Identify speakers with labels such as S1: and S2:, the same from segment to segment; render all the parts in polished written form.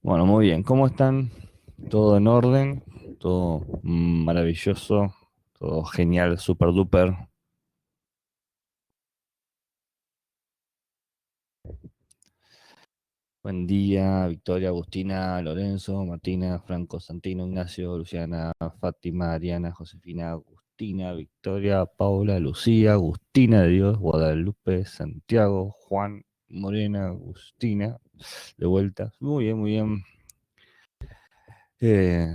S1: Bueno, muy bien. ¿Cómo están? ¿Todo en orden? ¿Todo maravilloso? ¿Todo genial, super duper? Buen día, Victoria, Agustina, Lorenzo, Martina, Franco, Santino, Ignacio, Luciana, Fátima, Ariana, Josefina, Agustina, Victoria, Paula, Lucía, Agustina de Dios, Guadalupe, Santiago, Juan, Morena, Agustina. De vuelta. Muy bien, muy bien. Eh,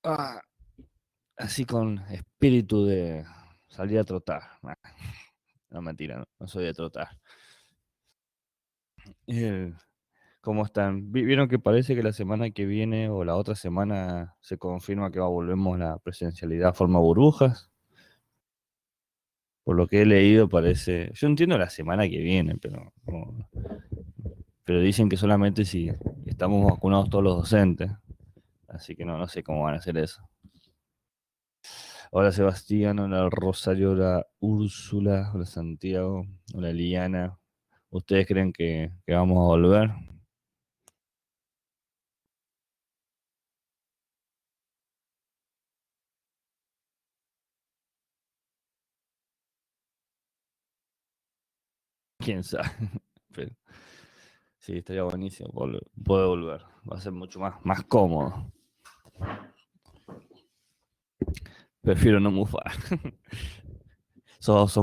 S1: ah, Así con espíritu de salir a trotar. Nah, no, mentira, no soy de trotar. Eh, ¿Cómo están? ¿Vieron que parece que la semana que viene o la otra semana se confirma que volvemos la presencialidad a forma burbujas? Por lo que he leído parece... Yo entiendo la semana que viene, pero, pero dicen que solamente si estamos vacunados todos los docentes. Así que no sé cómo van a hacer eso. Hola Sebastián, hola Rosario, hola Úrsula, hola Santiago, hola Liliana. ¿Ustedes creen que vamos a volver? ¿Quién sabe? Pero sí, estaría buenísimo poder volver. Va a ser mucho más cómodo. Prefiero no mufar. ¿Sos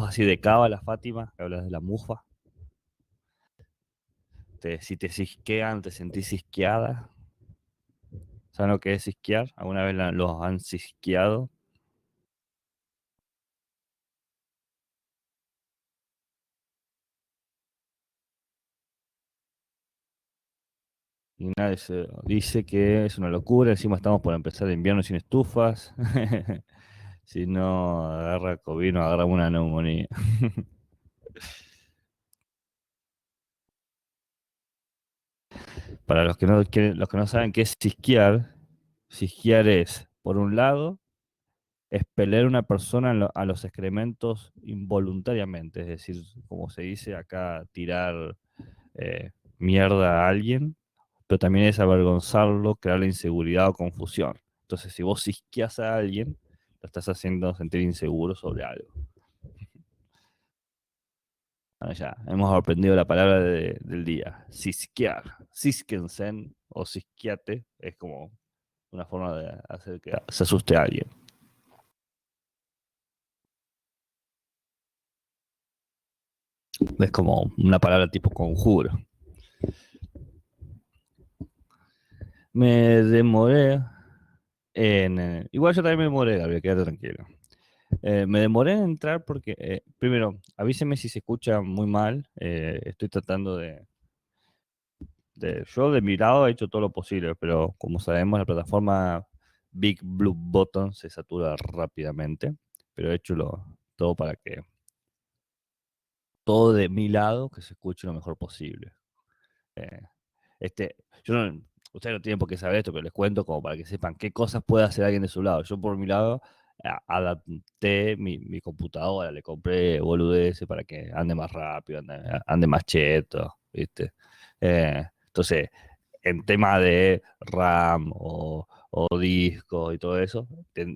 S1: así de cábala, Fátima? Que hablas de la mufa. Si te cisquean, te sentís cisqueada. ¿Saben lo que es cisquear? ¿Alguna vez los han cisqueado? Y nadie dice que es una locura. Encima estamos por empezar el invierno sin estufas. Si no agarra COVID, no agarra una neumonía. Para los que no quieren, los que no saben qué es cisquear es, por un lado, expeler una persona a los excrementos involuntariamente, es decir, como se dice acá, tirar eh, mierda a alguien, pero también es avergonzarlo, crearle inseguridad o confusión. Entonces, si vos cisqueas a alguien, lo estás haciendo sentir inseguro sobre algo. Bueno, ya, hemos aprendido la palabra del día. Cisquear. Cisquensen o cisquiate es como una forma de hacer que se asuste a alguien. Es como una palabra tipo conjuro. Me demoré igual yo también me demoré, Gabriel, quédate tranquilo. Me demoré en entrar porque, primero, avíseme si se escucha muy mal. Estoy tratando yo de mi lado he hecho todo lo posible, pero como sabemos, la plataforma Big Blue Button se satura rápidamente. Pero he hecho todo para que todo de mi lado que se escuche lo mejor posible. Eh, este, yo no, ustedes no tienen por qué saber esto, pero les cuento como para que sepan qué cosas puede hacer alguien de su lado. Yo por mi lado adapté mi computadora, le compré boludeces para que ande más rápido, ande más cheto, ¿viste? Entonces, en tema de RAM o disco y todo eso,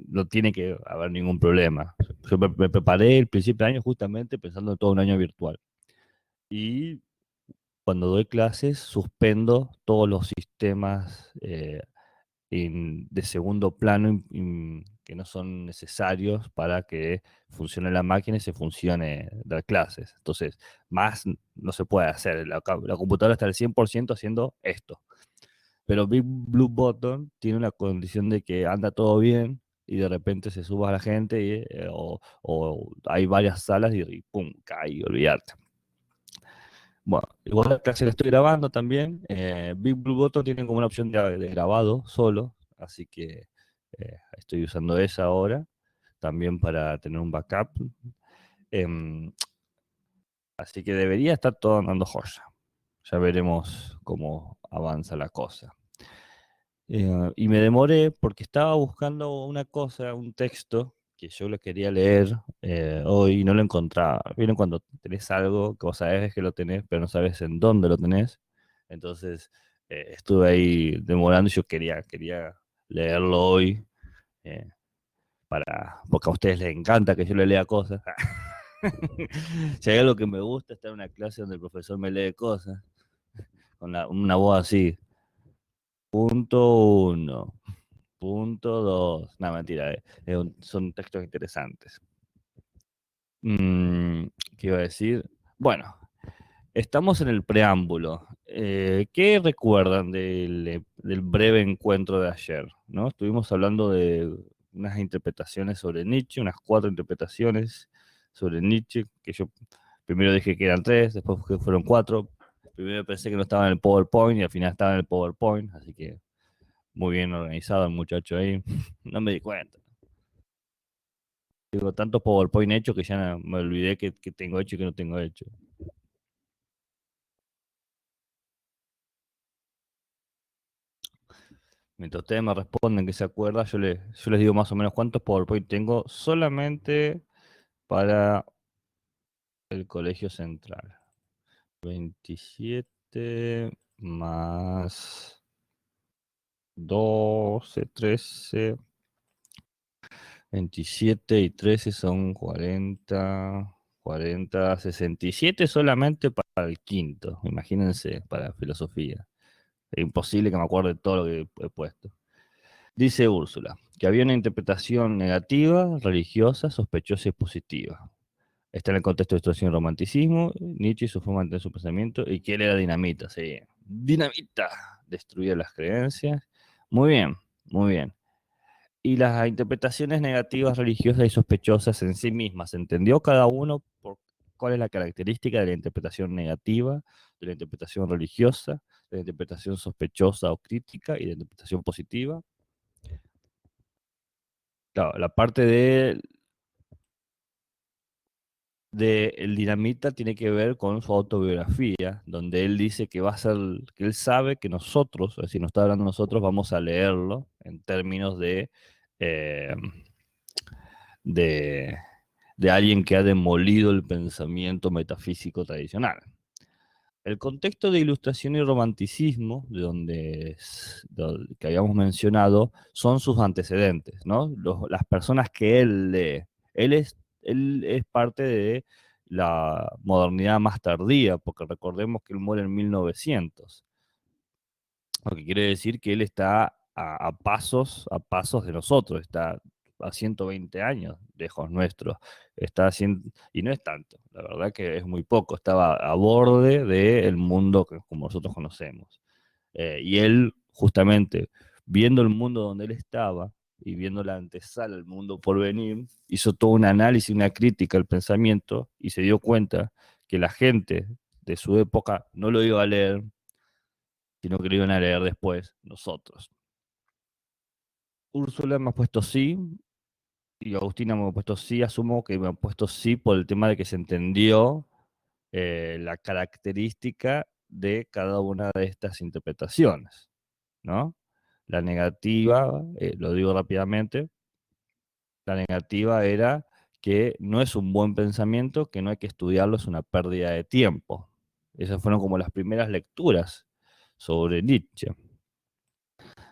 S1: no tiene que haber ningún problema. Yo me preparé el principio de año justamente pensando en todo un año virtual. Y cuando doy clases, suspendo todos los sistemas de segundo plano que no son necesarios para que funcione la máquina y se funcione dar clases. Entonces, más no se puede hacer. La computadora está al 100% haciendo esto. Pero Big Blue Button tiene una condición de que anda todo bien y de repente se suba a la gente o hay varias salas y pum, cae, olvídate. Bueno, igual la clase la estoy grabando también. Big Blue Button tiene como una opción de grabado solo, así que estoy usando esa ahora también para tener un backup. Em, Así que debería estar todo andando joya. Ya veremos cómo avanza la cosa. Y me demoré porque estaba buscando una cosa, un texto que yo lo quería leer hoy y no lo encontraba. ¿Vieron cuando tenés algo que vos sabés que lo tenés, pero no sabes en dónde lo tenés? Entonces Estuve ahí demorando y yo quería leerlo hoy, eh, porque a ustedes les encanta que yo le lea cosas. Si hay algo que me gusta, estar en una clase donde el profesor me lee cosas, con una voz así. Punto uno, punto dos. No, mentira, son textos interesantes. Mm, ¿Qué iba a decir? Bueno, estamos en el preámbulo. ¿Qué recuerdan del breve encuentro de ayer? ¿No? Estuvimos hablando de unas interpretaciones sobre Nietzsche, unas 4 interpretaciones sobre Nietzsche, que yo primero dije que eran 3, después que fueron 4. Primero pensé que no estaba en el PowerPoint y al final estaba en el PowerPoint, así que muy bien organizado el muchacho ahí. No me di cuenta. Tengo tantos PowerPoint hechos que ya me olvidé que tengo hecho y que no tengo hecho. Mientras ustedes me responden que se acuerda, yo les digo más o menos cuántos PowerPoint tengo solamente para el Colegio Central. 27 más 12, 13. 27 y 13 son 40, 40, 67 solamente para el quinto. Imagínense, para filosofía. Es imposible que me acuerde todo lo que he puesto. Dice Úrsula, que había una interpretación negativa, religiosa, sospechosa y positiva. Está en el contexto de situación y romanticismo, Nietzsche y su forma de entender su pensamiento, y que él era dinamita, sí. Dinamita, destruía las creencias. Muy bien, muy bien. Y las interpretaciones negativas, religiosas y sospechosas en sí mismas, ¿entendió cada uno por cuál es la característica de la interpretación negativa, de la interpretación religiosa, de la interpretación sospechosa o crítica y de la interpretación positiva? Claro, la parte de el dinamita tiene que ver con su autobiografía, donde él dice que va a ser, que él sabe que nosotros, es decir, nos está hablando nosotros, vamos a leerlo en términos eh, de, de alguien que ha demolido el pensamiento metafísico tradicional. El contexto de ilustración y romanticismo, que habíamos mencionado, son sus antecedentes, ¿no? Las personas que él lee. Él es parte de la modernidad más tardía, porque recordemos que él muere en 1900, lo que quiere decir que él está a pasos de nosotros, está a 120 años lejos nuestro, y no es tanto, la verdad que es muy poco, estaba a borde del mundo como nosotros conocemos. Y él, justamente, viendo el mundo donde él estaba y viendo la antesala del mundo por venir, hizo todo un análisis, una crítica al pensamiento y se dio cuenta que la gente de su época no lo iba a leer, sino que lo iban a leer después nosotros. Úrsula me ha puesto sí, y Agustina me ha puesto sí, asumo que me ha puesto sí por el tema de que se entendió la característica de cada una de estas interpretaciones, ¿no? La negativa, lo digo rápidamente, la negativa era que no es un buen pensamiento, que no hay que estudiarlo, es una pérdida de tiempo. Esas fueron como las primeras lecturas sobre Nietzsche.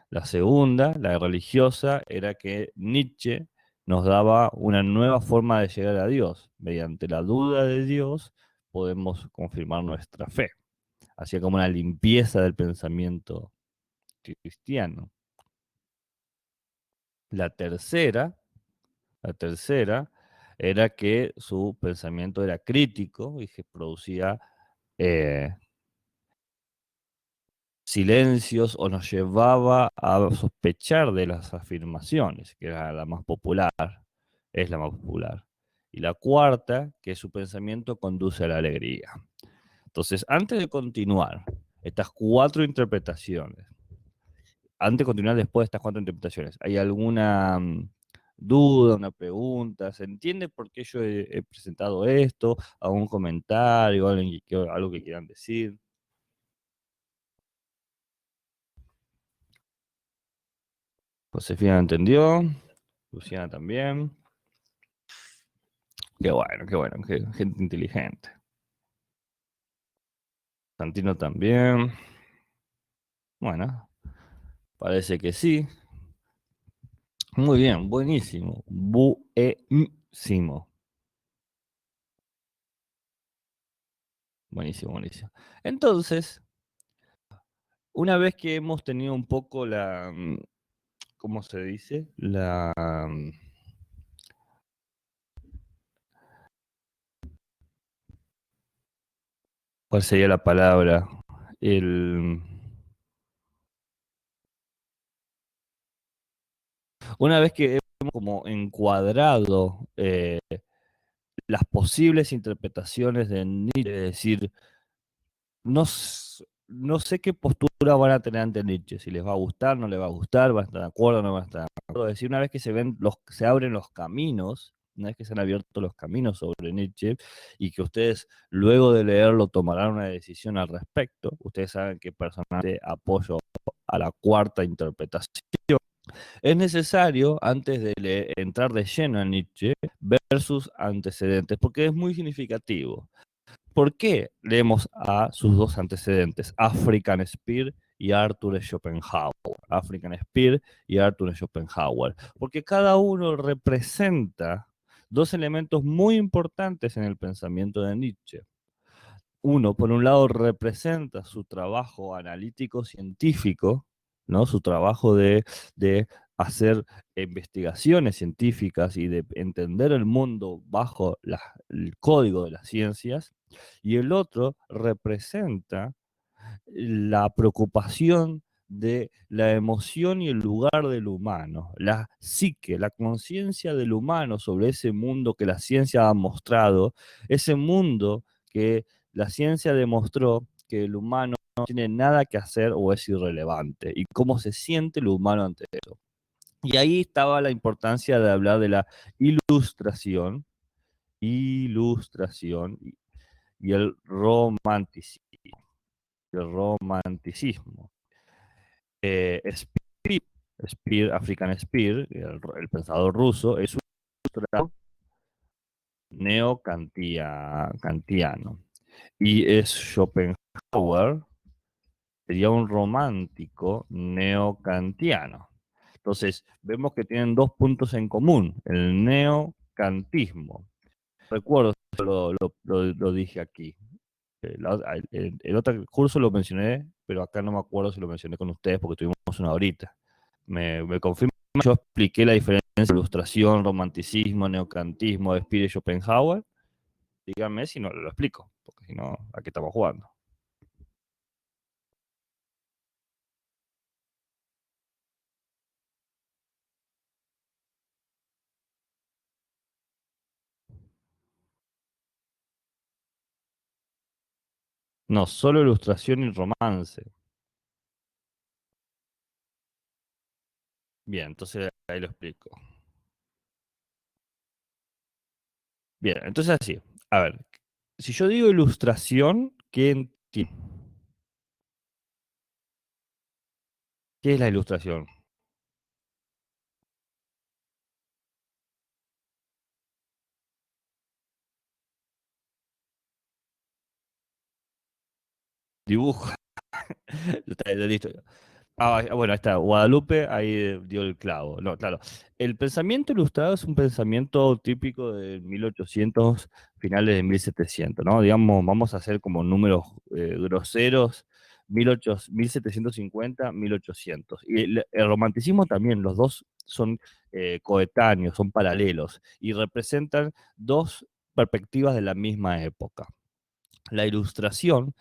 S1: La segunda, la religiosa, era que Nietzsche nos daba una nueva forma de llegar a Dios. Mediante la duda de Dios podemos confirmar nuestra fe. Hacía como una limpieza del pensamiento cristiano. La tercera, la tercera era que su pensamiento era crítico y que producía eh, silencios o nos llevaba a sospechar de las afirmaciones, que era la más popular, es la más popular. Y la cuarta, que su pensamiento conduce a la alegría. Entonces, antes de continuar estas 4 interpretaciones, antes de continuar después de estas 4 interpretaciones, ¿hay alguna duda, una pregunta? ¿Se entiende por qué yo he presentado esto? ¿Algún comentario? ¿Algo que quieran decir? Josefina entendió, Luciana también. Qué bueno, gente inteligente. Santino también. Bueno, parece que sí. Muy bien, buenísimo. Buenísimo. Buenísimo, buenísimo. Entonces, una vez que hemos tenido un poco la, ¿cómo se dice? ¿Cuál sería la palabra? El, una vez que hemos como encuadrado las posibles interpretaciones de Nietzsche, es decir, no sé qué postura van a tener ante Nietzsche, si les va a gustar, no les va a gustar, van a estar de acuerdo, no van a estar de acuerdo. Es decir, una vez que se abren los caminos, una vez que se han abierto los caminos sobre Nietzsche y que ustedes luego de leerlo tomarán una decisión al respecto, ustedes saben que personalmente apoyo a la cuarta interpretación. Es necesario, antes de entrar de lleno en Nietzsche, ver sus antecedentes, porque es muy significativo. ¿Por qué leemos a sus dos antecedentes, African Spear y Arthur Schopenhauer? African Spear y Arthur Schopenhauer. Porque cada uno representa dos elementos muy importantes en el pensamiento de Nietzsche. Uno, por un lado, representa su trabajo analítico científico, ¿no? Su trabajo de hacer investigaciones científicas y de entender el mundo bajo el código de las ciencias, y el otro representa la preocupación de la emoción y el lugar del humano, la psique, la conciencia del humano sobre ese mundo que la ciencia ha mostrado, ese mundo que la ciencia demostró que el humano no tiene nada que hacer o es irrelevante, y cómo se siente el humano ante eso. Y ahí estaba la importancia de hablar de la ilustración, ilustración y el romanticismo. El romanticismo. Speer, African Spear, el pensador ruso, es un neocantiano. Y es Schopenhauer, sería un romántico neocantiano. Entonces, vemos que tienen dos puntos en común, el neocantismo. Recuerdo, lo dije aquí. El otro curso lo mencioné, pero acá no me acuerdo si lo mencioné con ustedes porque tuvimos una horita. Me confirmo, yo expliqué la diferencia entre ilustración, romanticismo, neocantismo, de Speer y Schopenhauer. Díganme si no lo explico, porque si no, ¿a qué estamos jugando? No, solo ilustración y romance. Bien, entonces ahí lo explico. Bien, entonces así. A ver, si yo digo ilustración, ¿qué es la ilustración? Dibujo. Listo. Bueno, ahí está. Guadalupe ahí dio el clavo. No, claro. El pensamiento ilustrado es un pensamiento típico de 1800, finales de 1700, ¿no? Digamos, vamos a hacer como números groseros, 1750, 1800. Y el romanticismo también, los dos son coetáneos, son paralelos y representan dos perspectivas de la misma época. La ilustración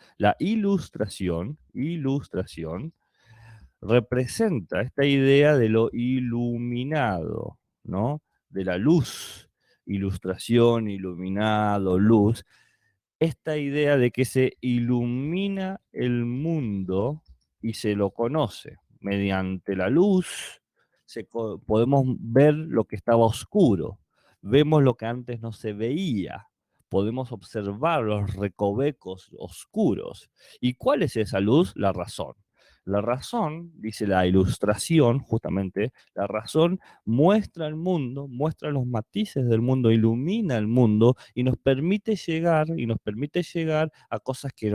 S1: representa esta idea de lo iluminado, ¿no? De la luz, ilustración, iluminado, luz, esta idea de que se ilumina el mundo y se lo conoce. Mediante la luz podemos ver lo que estaba oscuro, vemos lo que antes no se veía, podemos observar los recovecos oscuros. ¿Y cuál es esa luz? La razón. La razón, dice la ilustración, justamente, la razón muestra el mundo, muestra los matices del mundo, ilumina el mundo y nos permite llegar a cosas que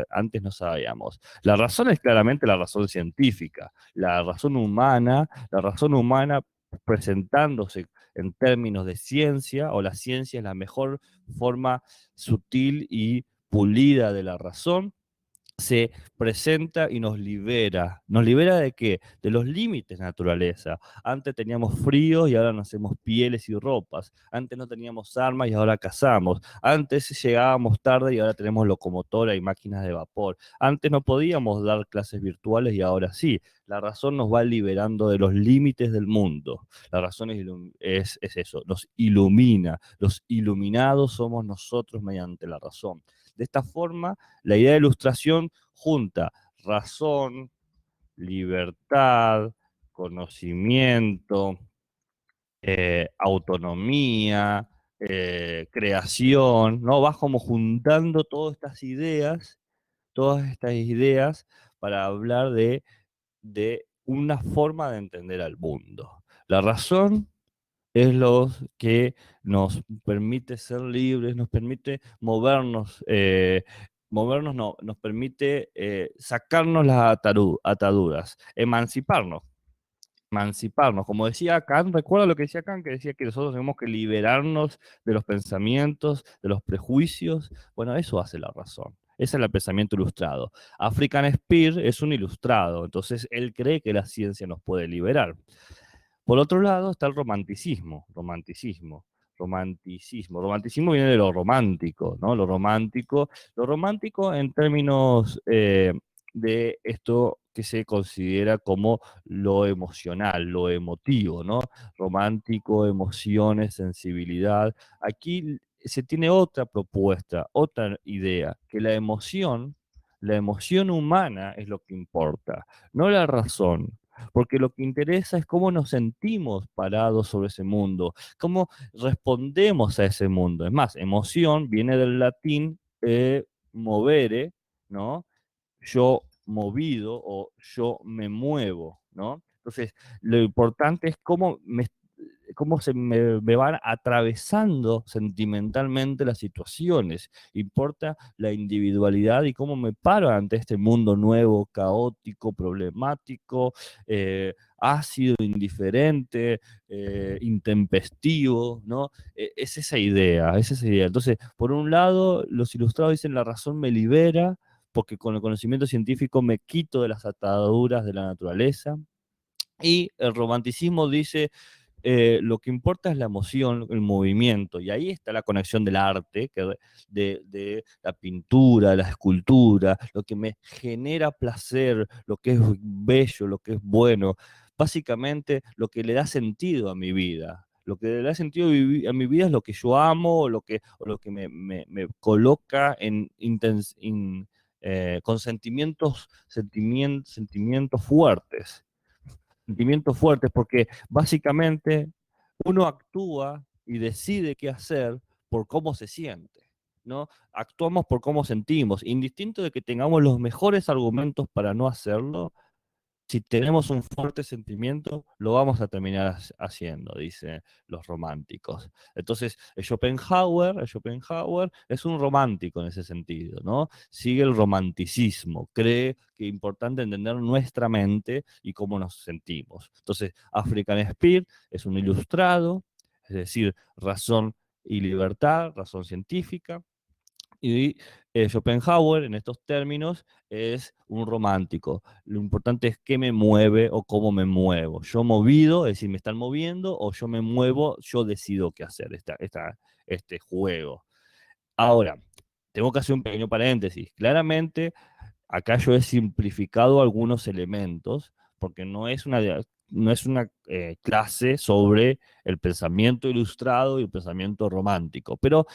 S1: antes no sabíamos. La razón es claramente la razón científica, la razón humana presentándose en términos de ciencia, o la ciencia es la mejor forma sutil y pulida de la razón, se presenta y nos libera. ¿Nos libera de qué? De los límites de naturaleza. Antes teníamos frío y ahora nos hacemos pieles y ropas. Antes no teníamos armas y ahora cazamos. Antes llegábamos tarde y ahora tenemos locomotora y máquinas de vapor. Antes no podíamos dar clases virtuales y ahora sí. La razón nos va liberando de los límites del mundo. La razón es eso, nos ilumina. Los iluminados somos nosotros mediante la razón. De esta forma, la idea de ilustración junta razón, libertad, conocimiento, autonomía, creación, ¿no? Vas como juntando todas estas ideas para hablar de una forma de entender al mundo. La razón es lo que nos permite ser libres, nos permite movernos no, nos permite sacarnos las ataduras, emanciparnos. Como decía Kant, recuerda lo que decía Kant, que decía que nosotros tenemos que liberarnos de los pensamientos, de los prejuicios. Bueno, eso hace la razón. Ese es el pensamiento ilustrado. African Spear es un ilustrado, entonces él cree que la ciencia nos puede liberar. Por otro lado está el romanticismo viene de lo romántico, ¿no? Lo romántico en términos de esto que se considera como lo emocional, lo emotivo, ¿no? Romántico, emociones, sensibilidad. Aquí se tiene otra propuesta, otra idea, que la emoción humana es lo que importa, no la razón, porque lo que interesa es cómo nos sentimos parados sobre ese mundo, cómo respondemos a ese mundo. Es más, emoción viene del latín movere, ¿no? Yo movido o yo me muevo, ¿no? Entonces, lo importante es cómo me van atravesando sentimentalmente las situaciones. Importa la individualidad y cómo me paro ante este mundo nuevo, caótico, problemático, ácido, indiferente, intempestivo, ¿no? Es esa idea, es esa idea. Entonces, por un lado, los ilustrados dicen la razón me libera, porque con el conocimiento científico me quito de las ataduras de la naturaleza. Y el romanticismo dice, lo que importa es la emoción, el movimiento, y ahí está la conexión del arte, de la pintura, la escultura, lo que me genera placer, lo que es bello, lo que es bueno, básicamente lo que le da sentido a mi vida. Lo que le da sentido a mi vida es lo que yo amo, o lo que me coloca con sentimientos fuertes, porque básicamente uno actúa y decide qué hacer por cómo se siente, ¿no? Actuamos por cómo sentimos, indistinto de que tengamos los mejores argumentos para no hacerlo. Si tenemos un fuerte sentimiento, lo vamos a terminar haciendo, dicen los románticos. Entonces, Schopenhauer es un romántico en ese sentido, ¿no? Sigue el romanticismo, cree que es importante entender nuestra mente y cómo nos sentimos. Entonces, African Spear es un ilustrado, es decir, razón y libertad, razón científica, y Schopenhauer, en estos términos, es un romántico. Lo importante es qué me mueve o cómo me muevo. Yo movido, es decir, me están moviendo, o yo me muevo, yo decido qué hacer, este juego. Ahora, tengo que hacer un pequeño paréntesis. Claramente, acá yo he simplificado algunos elementos, porque no es una clase sobre el pensamiento ilustrado y el pensamiento romántico, pero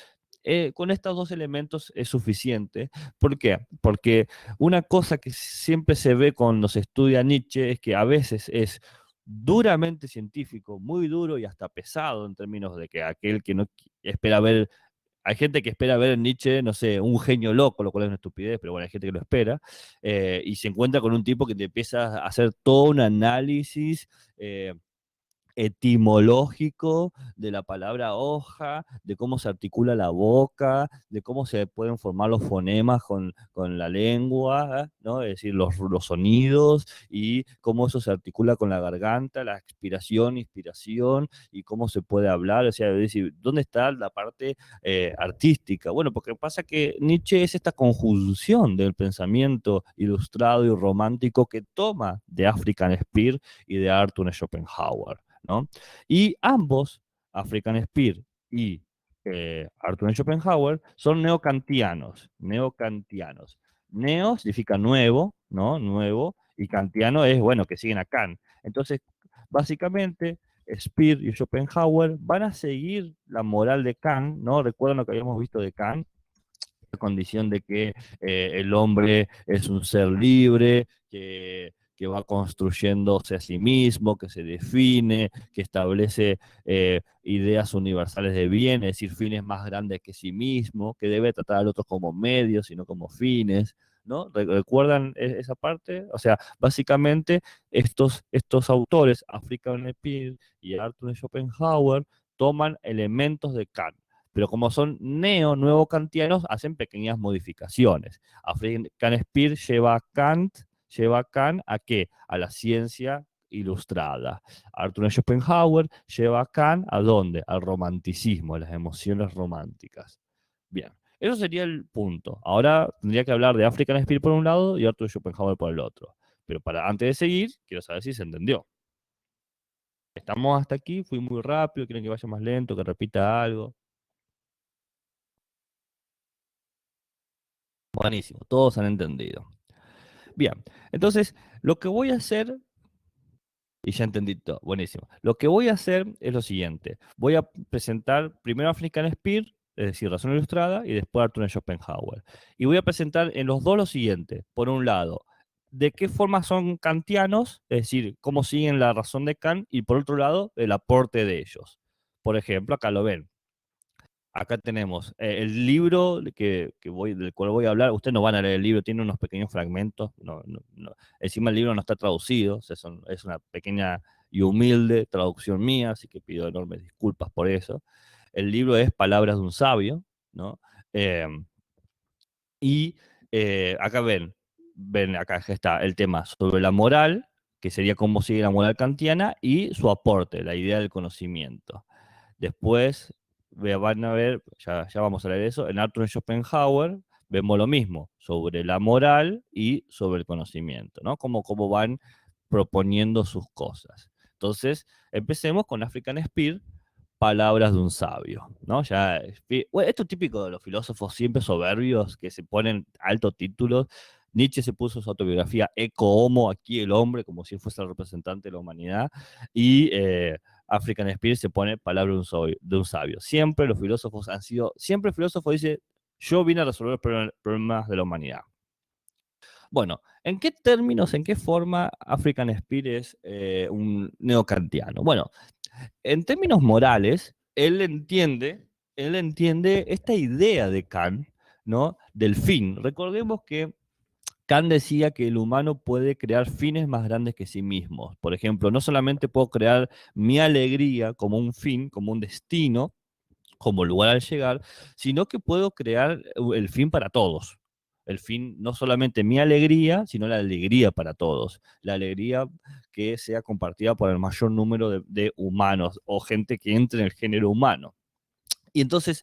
S1: con estos dos elementos es suficiente. ¿Por qué? Porque una cosa que siempre se ve cuando se estudia Nietzsche es que a veces es duramente científico, muy duro y hasta pesado en términos de que aquel que no espera ver hay gente que espera ver en Nietzsche, no sé, un genio loco, lo cual es una estupidez, pero bueno, hay gente que lo espera, y se encuentra con un tipo que te empieza a hacer todo un análisis etimológico de la palabra hoja, de cómo se articula la boca, de cómo se pueden formar los fonemas con la lengua, ¿no? Es decir, los sonidos y cómo eso se articula con la garganta, la expiración, inspiración y cómo se puede hablar. O sea, es decir, ¿dónde está la parte artística? Bueno, porque pasa que Nietzsche es esta conjunción del pensamiento ilustrado y romántico que toma de African Spear y de Arthur Schopenhauer, ¿no? Y ambos, African Spear y Arthur Schopenhauer, son neocantianos, neocantianos. Neo significa nuevo, ¿no? Nuevo, y kantiano es, bueno, que siguen a Kant. Entonces, básicamente, Spear y Schopenhauer van a seguir la moral de Kant, ¿no? Recuerdan lo que habíamos visto de Kant, la condición de que el hombre es un ser libre, que va construyéndose a sí mismo, que se define, que establece ideas universales de bien, es decir, fines más grandes que sí mismo, que debe tratar al otro como medios y no como fines. ¿No? ¿Recuerdan esa parte? O sea, básicamente estos autores, African Spear y Arthur Schopenhauer, toman elementos de Kant, pero como son nuevo kantianos, hacen pequeñas modificaciones. African Spear lleva a Kant ¿a qué? A la ciencia ilustrada. Arthur Schopenhauer lleva a Kant ¿a dónde? Al romanticismo, a las emociones románticas. Bien, eso sería el punto. Ahora tendría que hablar de African Spear por un lado y Arthur Schopenhauer por el otro. Pero antes de seguir, quiero saber si se entendió. Estamos hasta aquí, fui muy rápido, quieren que vaya más lento, que repita algo. Buenísimo, todos han entendido. Bien, entonces lo que voy a hacer, y ya entendí todo, buenísimo. Lo que voy a hacer es lo siguiente. Voy a presentar primero African Spear, es decir, Razón Ilustrada, y después Arthur Schopenhauer. Y voy a presentar en los dos lo siguiente. Por un lado, de qué forma son kantianos, es decir, cómo siguen la razón de Kant, y por otro lado, el aporte de ellos. Por ejemplo, acá lo ven. Acá tenemos el libro del cual voy a hablar. Ustedes no van a leer el libro, tiene unos pequeños fragmentos. Encima el libro no está traducido, o sea, es una pequeña y humilde traducción mía, así que pido enormes disculpas por eso. El libro es Palabras de un sabio, ¿no? Eh, y acá ven, acá está el tema sobre la moral, que sería cómo sigue la moral kantiana, y su aporte, la idea del conocimiento. Después van a ver, ya vamos a leer eso, en Arthur Schopenhauer vemos lo mismo, sobre la moral y sobre el conocimiento, ¿no? Cómo van proponiendo sus cosas. Entonces, empecemos con African Spear, Palabras de un sabio, ¿no? Bueno, esto es típico de los filósofos siempre soberbios que se ponen altos títulos. Nietzsche se puso su autobiografía Eco Homo, aquí el hombre, como si fuese el representante de la humanidad, y African Spear se pone Palabra de un sabio. Siempre los filósofos han sido, siempre el filósofo dice, yo vine a resolver los problemas de la humanidad. Bueno, ¿en qué términos, en qué forma African Spear es un neocantiano? Bueno, en términos morales, él entiende esta idea de Kant, ¿no? Del fin. Recordemos que Kant decía que el humano puede crear fines más grandes que sí mismos. Por ejemplo, no solamente puedo crear mi alegría como un fin, como un destino, como lugar al llegar, sino que puedo crear el fin para todos. El fin, no solamente mi alegría, sino la alegría para todos. La alegría que sea compartida por el mayor número de humanos o gente que entre en el género humano. Y entonces,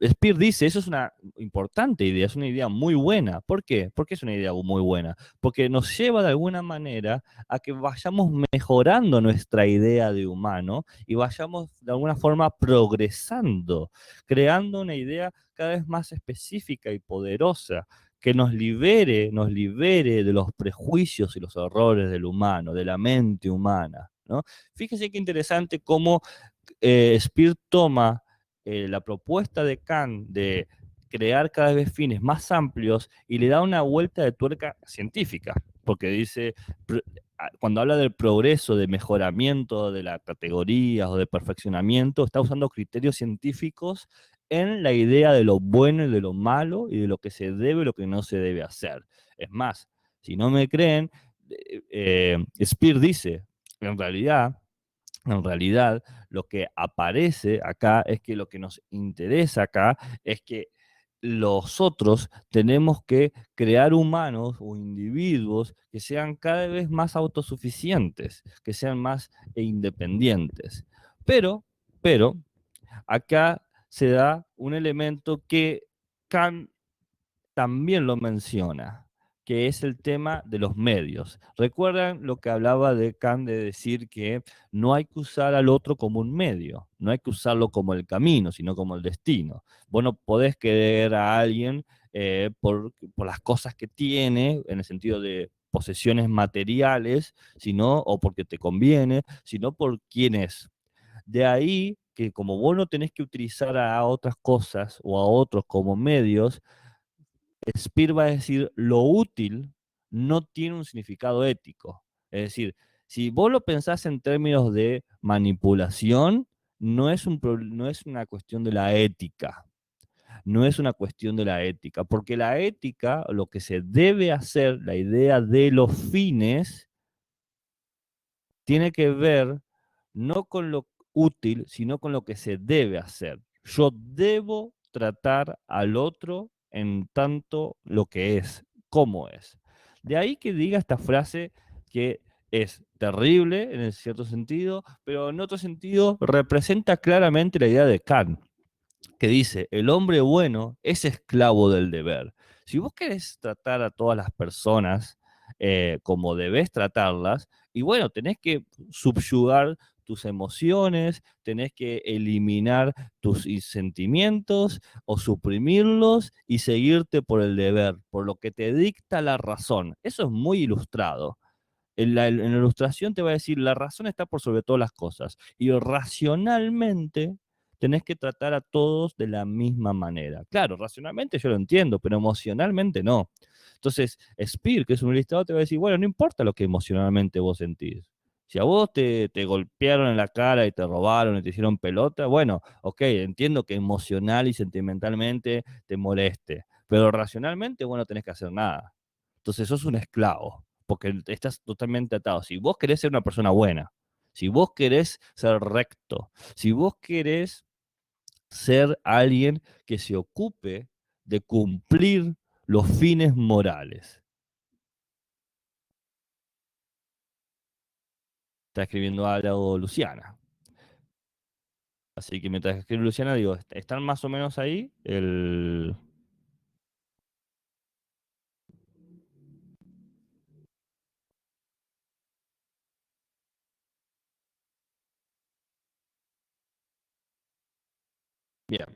S1: Spear dice, eso es una importante idea, es una idea muy buena. ¿Por qué? Porque es una idea muy buena. Porque nos lleva de alguna manera a que vayamos mejorando nuestra idea de humano y vayamos de alguna forma progresando, creando una idea cada vez más específica y poderosa que nos libere de los prejuicios y los errores del humano, de la mente humana, ¿no? Fíjese qué interesante cómo Spear toma la propuesta de Kant de crear cada vez fines más amplios y le da una vuelta de tuerca científica, porque dice, cuando habla del progreso, de mejoramiento de las categorías o de perfeccionamiento, está usando criterios científicos en la idea de lo bueno y de lo malo y de lo que se debe y lo que no se debe hacer. Es más, si no me creen, Speer dice, en realidad, en realidad, lo que aparece acá es que lo que nos interesa acá es que los otros tenemos que crear humanos o individuos que sean cada vez más autosuficientes, que sean más independientes. Pero, pero, acá se da un elemento que Kant también lo menciona, que es el tema de los medios. ¿Recuerdan lo que hablaba de Kant de decir que no hay que usar al otro como un medio, no hay que usarlo como el camino, sino como el destino? Vos no podés querer a alguien por las cosas que tiene, en el sentido de posesiones materiales, sino, o porque te conviene, sino por quién es. De ahí que como vos no tenés que utilizar a otras cosas o a otros como medios, Speer va a decir lo útil no tiene un significado ético. Es decir, si vos lo pensás en términos de manipulación, no es una cuestión de la ética. No es una cuestión de la ética, porque la ética, lo que se debe hacer, la idea de los fines, tiene que ver no con lo útil, sino con lo que se debe hacer. Yo debo tratar al otro en tanto lo que es, como es. De ahí que diga esta frase que es terrible en cierto sentido, pero en otro sentido representa claramente la idea de Kant, que dice, el hombre bueno es esclavo del deber. Si vos querés tratar a todas las personas como debés tratarlas, y bueno, tenés que subyugar tus emociones, tenés que eliminar tus sentimientos o suprimirlos y seguirte por el deber, por lo que te dicta la razón. Eso es muy ilustrado. En la ilustración te va a decir, la razón está por sobre todas las cosas. Y racionalmente tenés que tratar a todos de la misma manera. Claro, racionalmente yo lo entiendo, pero emocionalmente no. Entonces, Speer, que es un ilustrador, te va a decir, bueno, no importa lo que emocionalmente vos sentís. Si a vos te golpearon en la cara y te robaron y te hicieron pelota, bueno, ok, entiendo que emocional y sentimentalmente te moleste, pero racionalmente, bueno, no tenés que hacer nada. Entonces sos un esclavo, porque estás totalmente atado. Si vos querés ser una persona buena, si vos querés ser recto, si vos querés ser alguien que se ocupe de cumplir los fines morales. Está escribiendo algo Luciana. Así que mientras escribe Luciana, digo, están más o menos ahí. Bien.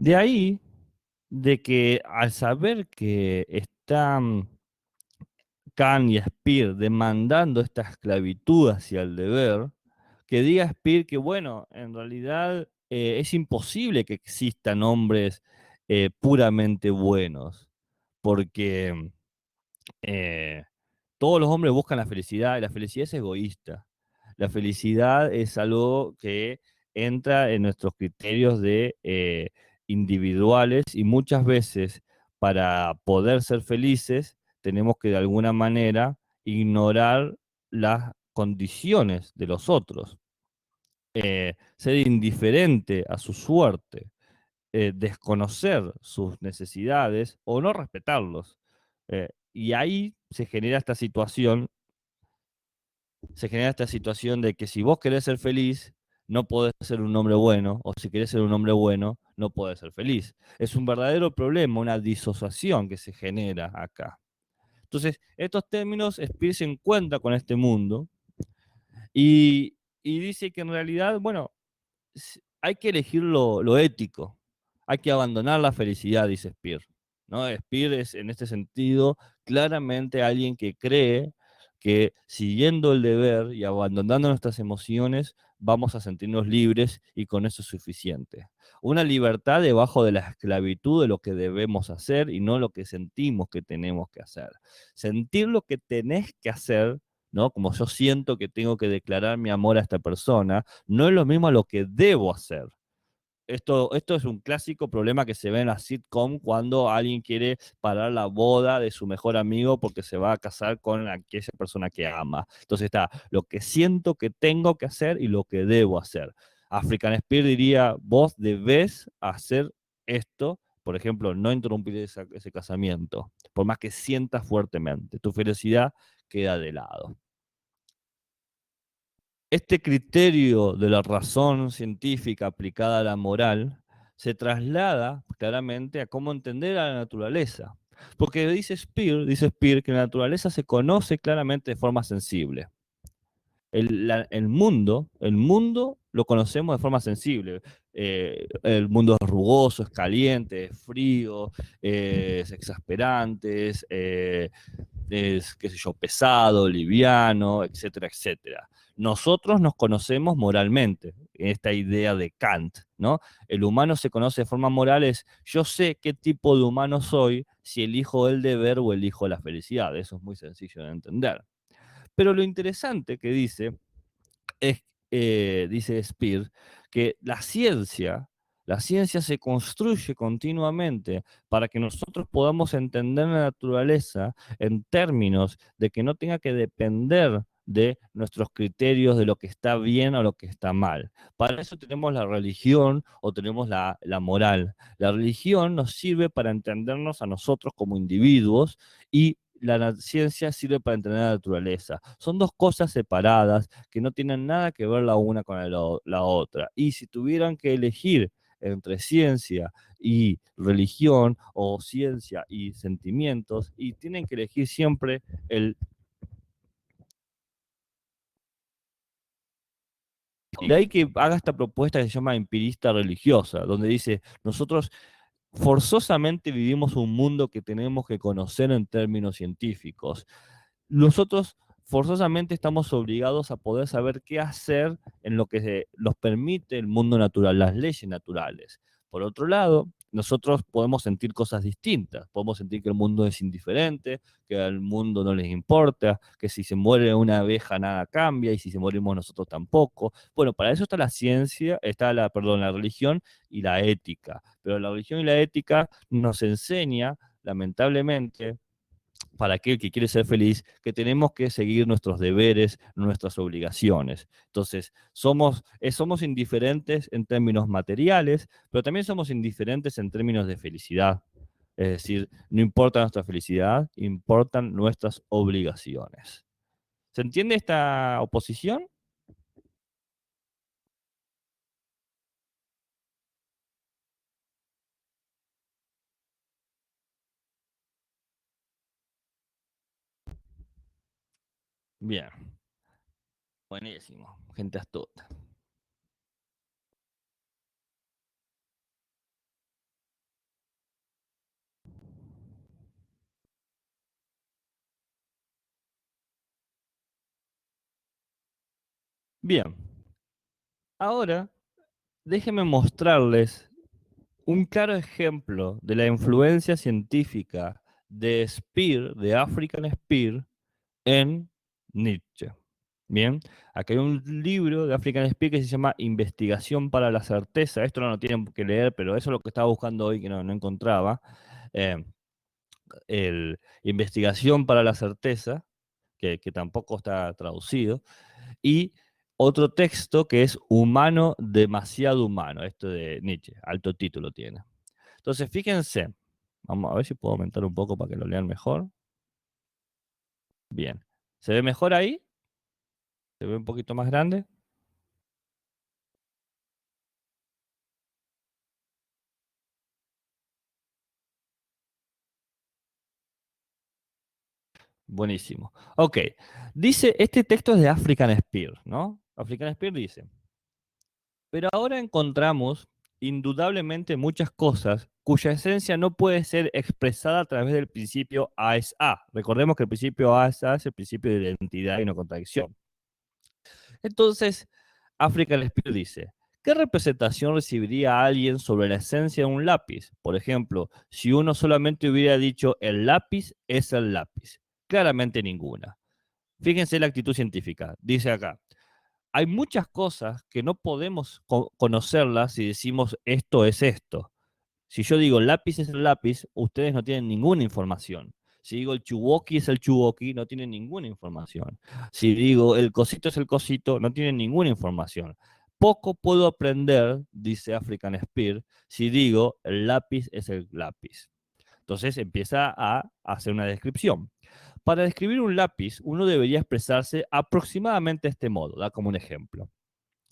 S1: De ahí, de que al saber que están Kant y Speer demandando esta esclavitud hacia el deber, que diga Speer que, bueno, en realidad es imposible que existan hombres puramente buenos, porque eh, todos los hombres buscan la felicidad y la felicidad es egoísta. La felicidad es algo que entra en nuestros criterios de individuales y muchas veces para poder ser felices tenemos que de alguna manera ignorar las condiciones de los otros, ser indiferente a su suerte, desconocer sus necesidades o no respetarlos. Y ahí se genera esta situación de que si vos querés ser feliz, no podés ser un hombre bueno, o si querés ser un hombre bueno, no podés ser feliz. Es un verdadero problema, una disociación que se genera acá. Entonces, estos términos Speer se encuentra con este mundo y dice que en realidad, bueno, hay que elegir lo ético, hay que abandonar la felicidad, dice Speer. ¿No? Speer es en este sentido claramente alguien que cree que siguiendo el deber y abandonando nuestras emociones vamos a sentirnos libres y con eso es suficiente. Una libertad debajo de la esclavitud de lo que debemos hacer y no lo que sentimos que tenemos que hacer. Sentir lo que tenés que hacer, ¿no? Como yo siento que tengo que declarar mi amor a esta persona, no es lo mismo a lo que debo hacer. Esto es un clásico problema que se ve en la sitcom cuando alguien quiere parar la boda de su mejor amigo porque se va a casar con aquella persona que ama. Entonces está lo que siento que tengo que hacer y lo que debo hacer. African Spear diría, vos debés hacer esto, por ejemplo, no interrumpir ese casamiento, por más que sientas fuertemente. Tu felicidad queda de lado. Este criterio de la razón científica aplicada a la moral se traslada claramente a cómo entender a la naturaleza. Porque dice Speer que la naturaleza se conoce claramente de forma sensible. El mundo lo conocemos de forma sensible. El mundo es rugoso, es caliente, es frío, es exasperante, es, qué sé yo, pesado, liviano, etcétera, etcétera. Nosotros nos conocemos moralmente, esta idea de Kant, ¿no? El humano se conoce de forma moral, es yo sé qué tipo de humano soy si elijo el deber o elijo la felicidad. Eso es muy sencillo de entender. Pero lo interesante que es, dice Spear, que la ciencia se construye continuamente para que nosotros podamos entender la naturaleza en términos de que no tenga que depender de nuestros criterios de lo que está bien o lo que está mal. Para eso tenemos la religión o tenemos la moral. La religión nos sirve para entendernos a nosotros como individuos y la ciencia sirve para entender la naturaleza. Son dos cosas separadas que no tienen nada que ver la una con la otra. Y si tuvieran que elegir entre ciencia y religión o ciencia y sentimientos, y tienen que elegir siempre el... De ahí que haga esta propuesta que se llama empirista religiosa, donde dice, nosotros forzosamente vivimos un mundo que tenemos que conocer en términos científicos. Nosotros forzosamente estamos obligados a poder saber qué hacer en lo que nos permite el mundo natural, las leyes naturales. Por otro lado, nosotros podemos sentir cosas distintas, podemos sentir que el mundo es indiferente, que al mundo no les importa, que si se muere una abeja nada cambia y si se morimos nosotros tampoco. Bueno, para eso está la ciencia, está la religión y la ética. Pero la religión y la ética nos enseña, lamentablemente, para aquel que quiere ser feliz, que tenemos que seguir nuestros deberes, nuestras obligaciones. Entonces, somos indiferentes en términos materiales, pero también somos indiferentes en términos de felicidad. Es decir, no importa nuestra felicidad, importan nuestras obligaciones. ¿Se entiende esta oposición? Bien, buenísimo, gente astuta. Bien, ahora déjenme mostrarles un claro ejemplo de la influencia científica de Speer, de African Speer, en Nietzsche. Bien, aquí hay un libro de African Speer que se llama Investigación para la certeza. Esto no lo tienen que leer, pero eso es lo que estaba buscando hoy que no encontraba. Eh, Investigación para la certeza, que tampoco está traducido. Y otro texto que es Humano, demasiado humano. Esto de Nietzsche, alto título tiene. Entonces, fíjense, vamos a ver si puedo aumentar un poco para que lo lean mejor. Bien. ¿Se ve mejor ahí? ¿Se ve un poquito más grande? Buenísimo. Ok. Dice, este texto es de African Spear, ¿no? African Spear dice, pero ahora encontramos indudablemente muchas cosas cuya esencia no puede ser expresada a través del principio A es A. Recordemos que el principio A es el principio de identidad y no contradicción. Entonces, African Spear dice, ¿qué representación recibiría alguien sobre la esencia de un lápiz? Por ejemplo, si uno solamente hubiera dicho el lápiz es el lápiz. Claramente ninguna. Fíjense la actitud científica. Dice acá, hay muchas cosas que no podemos conocerlas si decimos esto es esto. Si yo digo lápiz es el lápiz, ustedes no tienen ninguna información. Si digo el chuwoki es el chuwoki, no tienen ninguna información. Si digo el cosito es el cosito, no tienen ninguna información. Poco puedo aprender, dice African Spear, si digo el lápiz es el lápiz. Entonces empieza a hacer una descripción. Para describir un lápiz, uno debería expresarse aproximadamente de este modo, da como un ejemplo.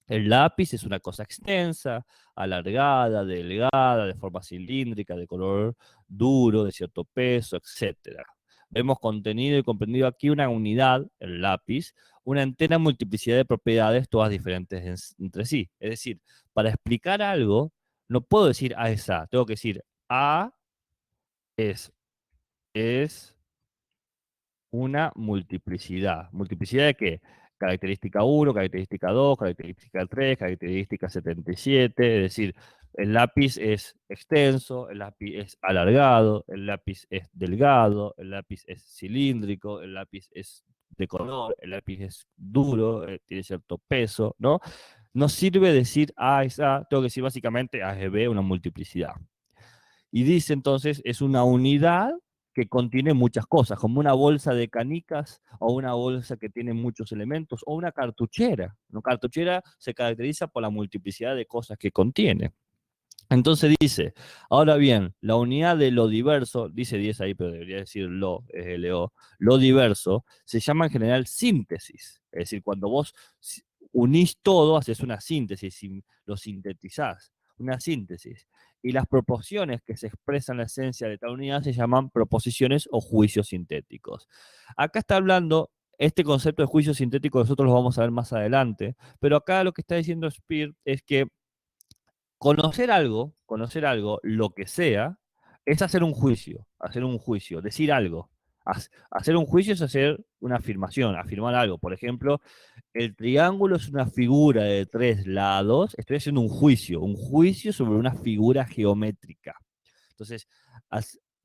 S1: El lápiz es una cosa extensa, alargada, delgada, de forma cilíndrica, de color duro, de cierto peso, etcétera. Vemos contenido y comprendido aquí una unidad, el lápiz, una entera multiplicidad de propiedades, todas diferentes entre sí. Es decir, para explicar algo, no puedo decir A es A, tengo que decir A es, es una multiplicidad. ¿Multiplicidad de qué? Característica uno, característica 2, característica 3, característica 77. Es decir, el lápiz es extenso, el lápiz es alargado, el lápiz es delgado, el lápiz es cilíndrico, el lápiz es de color, el lápiz es duro, tiene cierto peso, ¿no? No sirve decir A es A, tengo que decir básicamente A es B, una multiplicidad. Y dice entonces, es una unidad que contiene muchas cosas, como una bolsa de canicas o una bolsa que tiene muchos elementos o una cartuchera. Una cartuchera se caracteriza por la multiplicidad de cosas que contiene. Entonces dice, ahora bien, la unidad de lo diverso, dice 10 ahí, pero debería decir lo diverso, se llama en general síntesis. Es decir, cuando vos unís todo, haces una síntesis, lo sintetizás, una síntesis. Y las proporciones que se expresan la esencia de tal unidad se llaman proposiciones o juicios sintéticos. Acá está hablando, este concepto de juicio sintético nosotros lo vamos a ver más adelante, pero acá lo que está diciendo Speer es que conocer algo, lo que sea, es hacer un juicio, decir algo. Hacer un juicio es hacer una afirmación, afirmar algo. Por ejemplo, el triángulo es una figura de tres lados. Estoy haciendo un juicio sobre una figura geométrica. Entonces,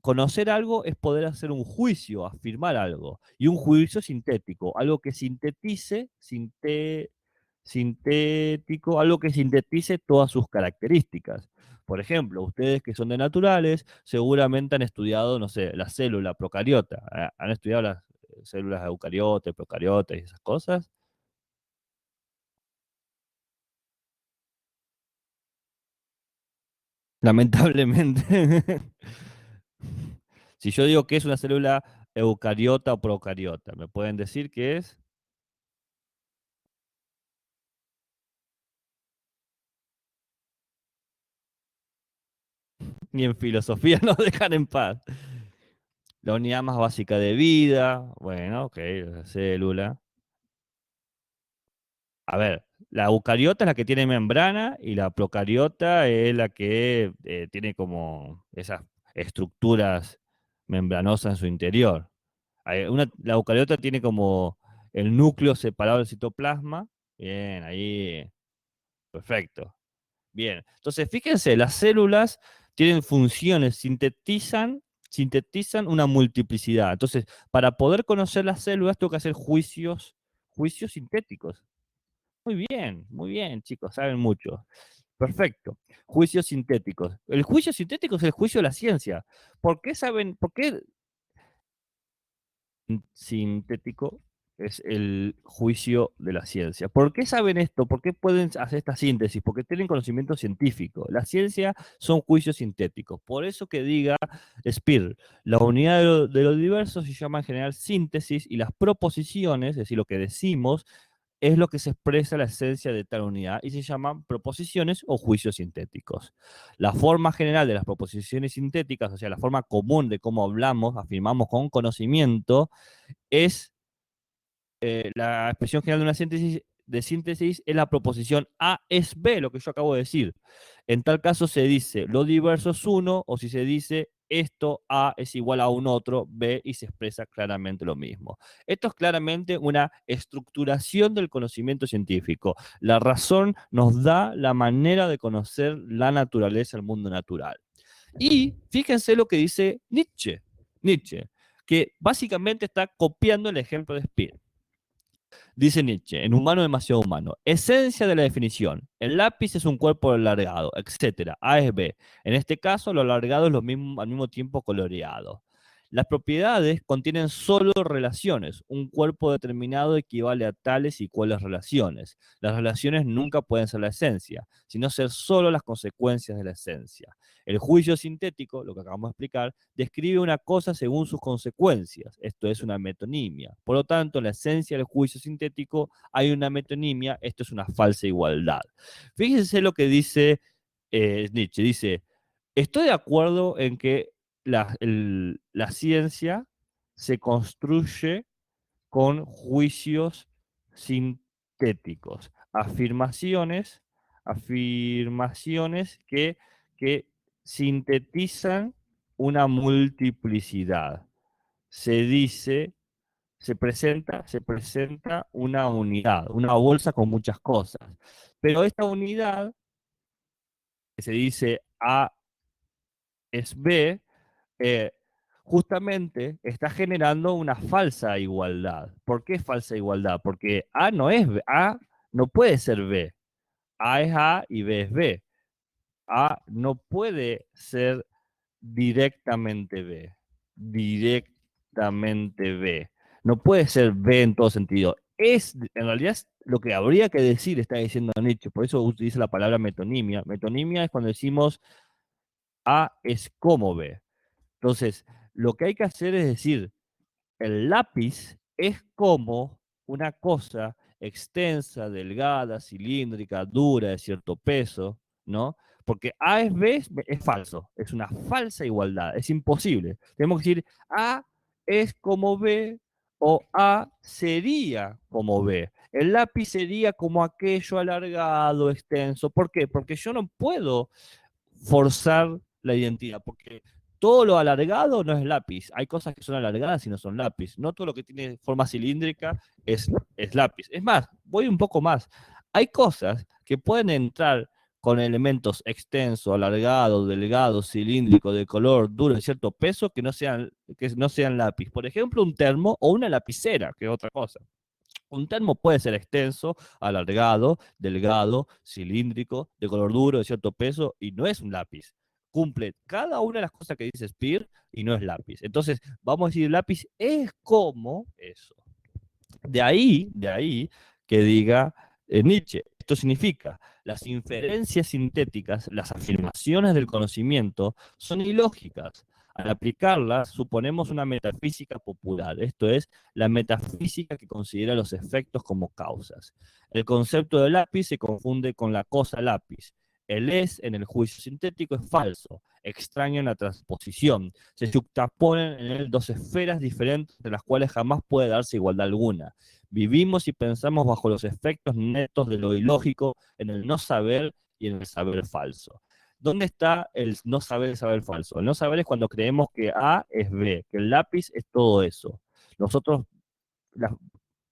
S1: conocer algo es poder hacer un juicio, afirmar algo. Y un juicio sintético, algo que sintético, algo que sintetice todas sus características. Por ejemplo, ustedes que son de naturales, seguramente han estudiado, no sé, la célula procariota. ¿Han estudiado las células eucariotas, procariotas y esas cosas? Lamentablemente. Si yo digo que es una célula eucariota o procariota, ¿me pueden decir qué es? Ni en filosofía nos dejan en paz. La unidad más básica de vida, bueno, ok, la célula. A ver, la eucariota es la que tiene membrana y la procariota es la que tiene como esas estructuras membranosas en su interior. La eucariota tiene como el núcleo separado del citoplasma. Bien, ahí, perfecto. Bien, entonces fíjense, las células tienen funciones, sintetizan una multiplicidad. Entonces, para poder conocer las células, tengo que hacer juicios sintéticos. Muy bien, chicos, saben mucho. Perfecto. Juicios sintéticos. El juicio sintético es el juicio de la ciencia. ¿Por qué sintético es el juicio de la ciencia? ¿Por qué saben esto? ¿Por qué pueden hacer esta síntesis? Porque tienen conocimiento científico. La ciencia son juicios sintéticos. Por eso que diga Speer, la unidad de lo diverso se llama en general síntesis y las proposiciones, es decir, lo que decimos, es lo que se expresa la esencia de tal unidad y se llaman proposiciones o juicios sintéticos. La forma general de las proposiciones sintéticas, o sea, la forma común de cómo hablamos, afirmamos con conocimiento, es la expresión general de una síntesis es la proposición A es B, lo que yo acabo de decir. En tal caso se dice lo diverso es uno, o si se dice esto, A es igual a un otro, B, y se expresa claramente lo mismo. Esto es claramente una estructuración del conocimiento científico. La razón nos da la manera de conocer la naturaleza, el mundo natural. Y fíjense lo que dice Nietzsche. Nietzsche, que básicamente está copiando el ejemplo de Speer. Dice Nietzsche, en Humano demasiado humano, esencia de la definición, el lápiz es un cuerpo alargado, etcétera, A es B. En este caso, lo alargado es lo mismo, al mismo tiempo coloreado. Las propiedades contienen solo relaciones. Un cuerpo determinado equivale a tales y cuales relaciones. Las relaciones nunca pueden ser la esencia, sino ser solo las consecuencias de la esencia. El juicio sintético, lo que acabamos de explicar, describe una cosa según sus consecuencias. Esto es una metonimia. Por lo tanto, en la esencia del juicio sintético hay una metonimia. Esto es una falsa igualdad. Fíjense lo que dice Nietzsche. Dice, estoy de acuerdo en que la ciencia se construye con juicios sintéticos, afirmaciones que sintetizan una multiplicidad. Se dice, se presenta una unidad, una bolsa con muchas cosas. Pero esta unidad, que se dice A es B, eh, justamente está generando una falsa igualdad. ¿Por qué falsa igualdad? Porque A no es B, A no puede ser B. A es A y B es B. A no puede ser directamente B. Directamente B. No puede ser B en todo sentido. En realidad, lo que habría que decir, está diciendo Nietzsche, por eso utiliza la palabra metonimia. Metonimia es cuando decimos A es como B. Entonces, lo que hay que hacer es decir, el lápiz es como una cosa extensa, delgada, cilíndrica, dura, de cierto peso, ¿no? Porque A es B es falso, es una falsa igualdad, es imposible. Tenemos que decir A es como B o A sería como B. El lápiz sería como aquello alargado, extenso. ¿Por qué? Porque yo no puedo forzar la identidad, porque todo lo alargado no es lápiz. Hay cosas que son alargadas y no son lápiz. No todo lo que tiene forma cilíndrica es lápiz. Es más, voy un poco más. Hay cosas que pueden entrar con elementos extenso, alargado, delgado, cilíndrico, de color duro, de cierto peso, que no sean lápiz. Por ejemplo, un termo o una lapicera, que es otra cosa. Un termo puede ser extenso, alargado, delgado, cilíndrico, de color duro, de cierto peso, y no es un lápiz. Cumple cada una de las cosas que dice Speer y no es lápiz. Entonces, vamos a decir, lápiz es como eso. De ahí que diga Nietzsche, esto significa, las inferencias sintéticas, las afirmaciones del conocimiento, son ilógicas. Al aplicarlas, suponemos una metafísica popular, esto es, la metafísica que considera los efectos como causas. El concepto de lápiz se confunde con la cosa lápiz. El es en el juicio sintético es falso, extraño en la transposición. Se juxtaponen en él dos esferas diferentes de las cuales jamás puede darse igualdad alguna. Vivimos y pensamos bajo los efectos netos de lo ilógico en el no saber y en el saber falso. ¿Dónde está el no saber y el saber falso? El no saber es cuando creemos que A es B, que el lápiz es todo eso. Nosotros, la,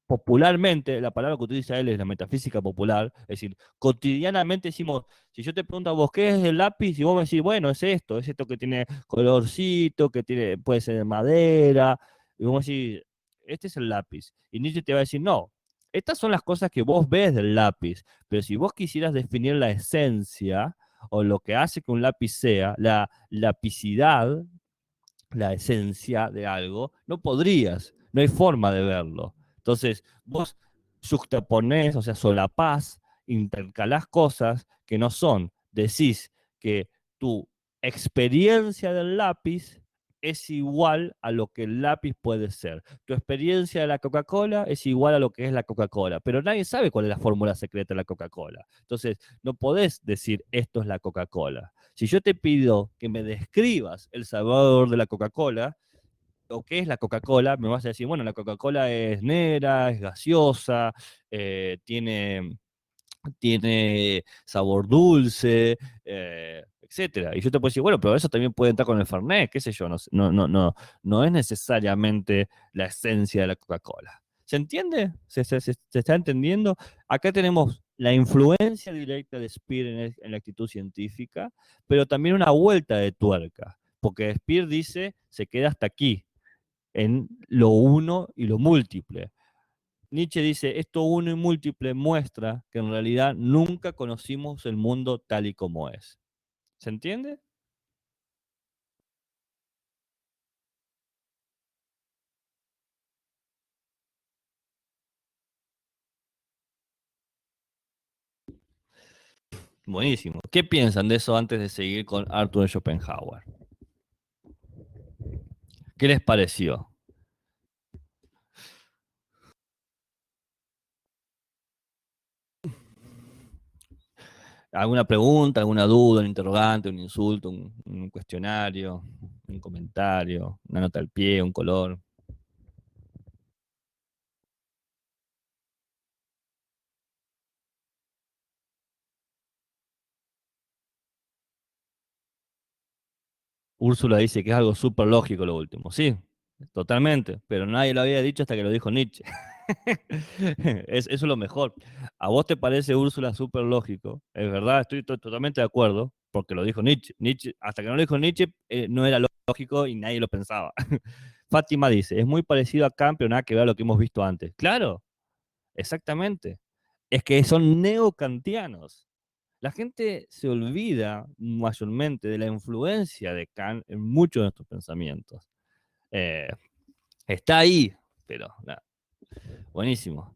S1: popularmente, la palabra que utiliza él es la metafísica popular, es decir, cotidianamente decimos, si yo te pregunto a vos qué es el lápiz, y vos me decís, bueno, es esto que tiene colorcito, que tiene, puede ser de madera, y vos me decís, este es el lápiz. Y Nietzsche te va a decir, no, estas son las cosas que vos ves del lápiz, pero si vos quisieras definir la esencia o lo que hace que un lápiz sea, la lapicidad, la esencia de algo, no podrías, no hay forma de verlo. Entonces, vos juxtaponés, o sea, solapás, intercalás cosas que no son. Decís que tu experiencia del lápiz es igual a lo que el lápiz puede ser. Tu experiencia de la Coca-Cola es igual a lo que es la Coca-Cola, pero nadie sabe cuál es la fórmula secreta de la Coca-Cola. Entonces, no podés decir esto es la Coca-Cola. Si yo te pido que me describas el sabor de la Coca-Cola, o qué es la Coca-Cola, me vas a decir, bueno, la Coca-Cola es negra, es gaseosa, tiene sabor dulce, etcétera. Y yo te puedo decir, bueno, pero eso también puede entrar con el Fernet, qué sé yo, no, no es necesariamente la esencia de la Coca-Cola. ¿Se entiende? ¿Se está entendiendo? Acá tenemos la influencia directa de Speer en la actitud científica, pero también una vuelta de tuerca, porque Speer dice, se queda hasta aquí, en lo uno y lo múltiple. Nietzsche dice, esto uno y múltiple muestra que en realidad nunca conocimos el mundo tal y como es. ¿Se entiende? Buenísimo. ¿Qué piensan de eso antes de seguir con Arthur Schopenhauer? ¿Qué les pareció? ¿Alguna pregunta, alguna duda, un interrogante, un insulto, un cuestionario, un comentario, una nota al pie, un color? Úrsula dice que es algo súper lógico lo último. Sí, totalmente, pero nadie lo había dicho hasta que lo dijo Nietzsche. Eso es lo mejor. ¿A vos te parece Úrsula súper lógico? Es verdad, estoy totalmente de acuerdo, porque lo dijo Nietzsche. Nietzsche, hasta que no lo dijo Nietzsche, no era lógico y nadie lo pensaba. Fátima dice, es muy parecido a Kant, pero nada que ver a lo que hemos visto antes. Claro, exactamente. Es que son neocantianos. La gente se olvida mayormente de la influencia de Kant en muchos de nuestros pensamientos. Eh, Está ahí, pero nada, buenísimo.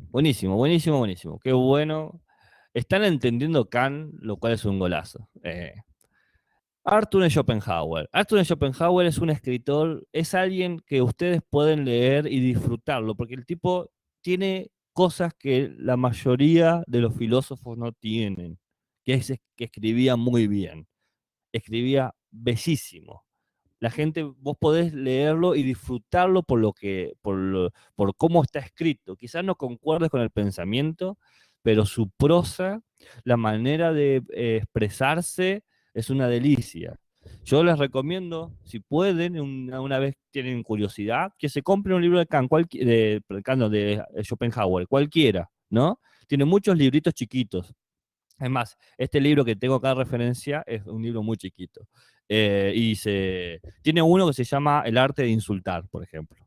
S1: Buenísimo, buenísimo, buenísimo. Qué bueno. Están entendiendo Kant, lo cual es un golazo. Arthur Schopenhauer. Arthur Schopenhauer es un escritor, es alguien que ustedes pueden leer y disfrutarlo, porque el tipo tiene cosas que la mayoría de los filósofos no tienen, que es que escribía muy bien, escribía bellísimo. La gente, vos podés leerlo y disfrutarlo por cómo está escrito. Quizás no concuerdes con el pensamiento, pero su prosa, la manera de expresarse es una delicia. Yo les recomiendo, si pueden, una vez tienen curiosidad, que se compren un libro de Kant, Kant, no, de Schopenhauer, cualquiera, ¿no? Tiene muchos libritos chiquitos. Es más, este libro que tengo acá de referencia es un libro muy chiquito. Tiene uno que se llama El arte de insultar, por ejemplo.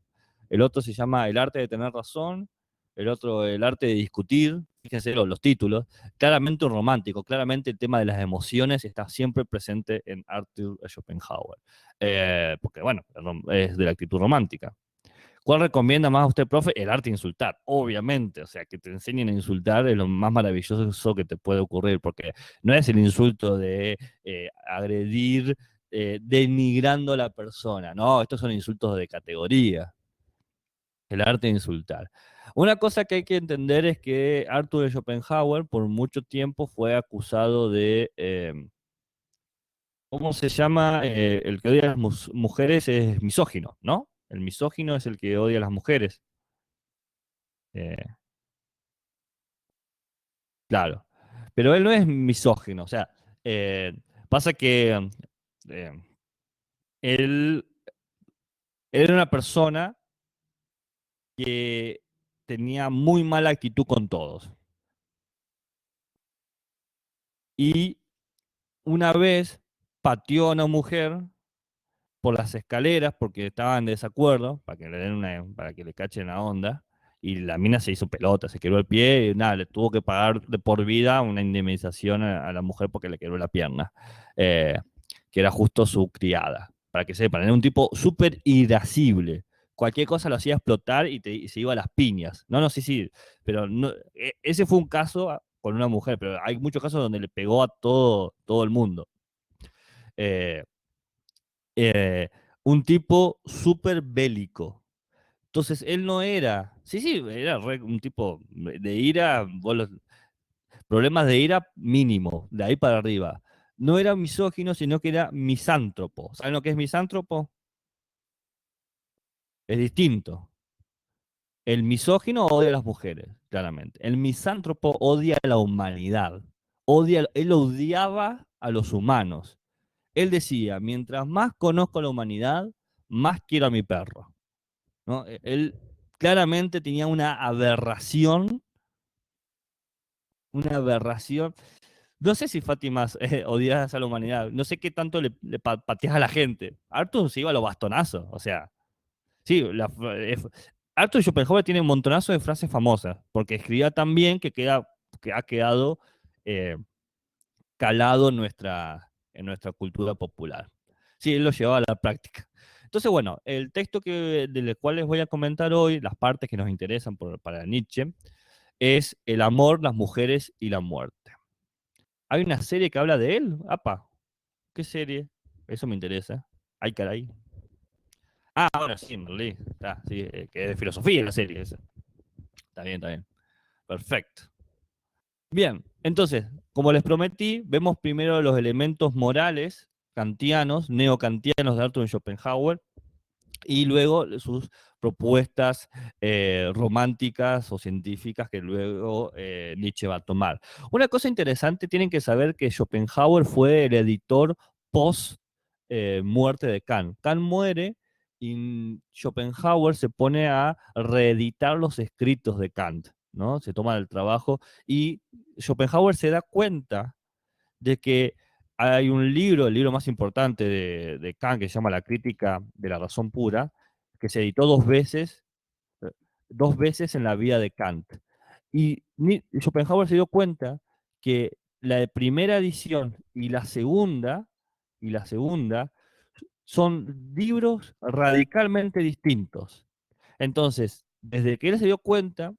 S1: El otro se llama El arte de tener razón. El otro, El arte de discutir. Fíjense los títulos. Claramente un romántico. Claramente el tema de las emociones está siempre presente en Arthur Schopenhauer. Porque, bueno, es de la actitud romántica. ¿Cuál recomienda más a usted, profe? El arte de insultar, obviamente. O sea, que te enseñen a insultar es lo más maravilloso que te puede ocurrir, porque no es el insulto de agredir denigrando a la persona. No, estos son insultos de categoría. El arte de insultar. Una cosa que hay que entender es que Arthur Schopenhauer por mucho tiempo fue acusado de, ¿cómo se llama? El que odia a las mujeres es misógino, ¿no? El misógino es el que odia a las mujeres. Eh, Claro, pero él no es misógino, o sea, eh, pasa que eh, él, él era una persona que tenía muy mala actitud con todos. Y una vez pateó a una mujer por las escaleras porque estaban en desacuerdo, para que le den para que le cachen la onda, y la mina se hizo pelota, se quebró el pie, y nada, le tuvo que pagar de por vida una indemnización a la mujer porque le quebró la pierna, eh, que era justo su criada, para que sepan, era un tipo súper irascible. Cualquier cosa lo hacía explotar y se iba a las piñas. No, no, sí, sí, pero no, ese fue un caso con una mujer, pero hay muchos casos donde le pegó a todo el mundo. Eh, eh, un tipo súper bélico. Entonces, él no era, sí, sí, era un tipo de ira, problemas de ira mínimo, de ahí para arriba. No era misógino, sino que era misántropo. ¿Saben lo que es misántropo? Es distinto. El misógino odia a las mujeres, claramente. El misántropo odia a la humanidad. Él odiaba a los humanos. Él decía, mientras más conozco a la humanidad, más quiero a mi perro, ¿no? Él claramente tenía una aberración. No sé si Fátima odias a la humanidad, no sé qué tanto le pateas a la gente. Arthur se iba a los bastonazos, o sea, sí, Arthur Schopenhauer tiene un montonazo de frases famosas, porque escribía tan bien que ha quedado eh, calado en nuestra cultura popular. Sí, él lo llevaba a la práctica. Entonces, bueno, el texto del cual les voy a comentar hoy, las partes que nos interesan para Nietzsche, es el amor, las mujeres y la muerte. Hay una serie que habla de él. Apa, ¿qué serie? Eso me interesa. Ay, caray. Ah, ahora sí, Merlí. Está, sí, que es de filosofía la serie esa. Está bien, está bien. Perfecto. Bien, entonces, como les prometí, vemos primero los elementos morales kantianos, neocantianos de Arthur Schopenhauer, y luego sus propuestas románticas o científicas que luego Nietzsche va a tomar. Una cosa interesante, tienen que saber que Schopenhauer fue el editor post muerte de Kant. Kant muere y Schopenhauer se pone a reeditar los escritos de Kant, ¿no? Se toma el trabajo y Schopenhauer se da cuenta de que hay un libro, el libro más importante de Kant, que se llama La Crítica de la Razón Pura, que se editó eh, dos veces en la vida de Kant. Y Schopenhauer se dio cuenta que la primera edición y la segunda son libros radicalmente distintos. Entonces, desde que él se dio cuenta,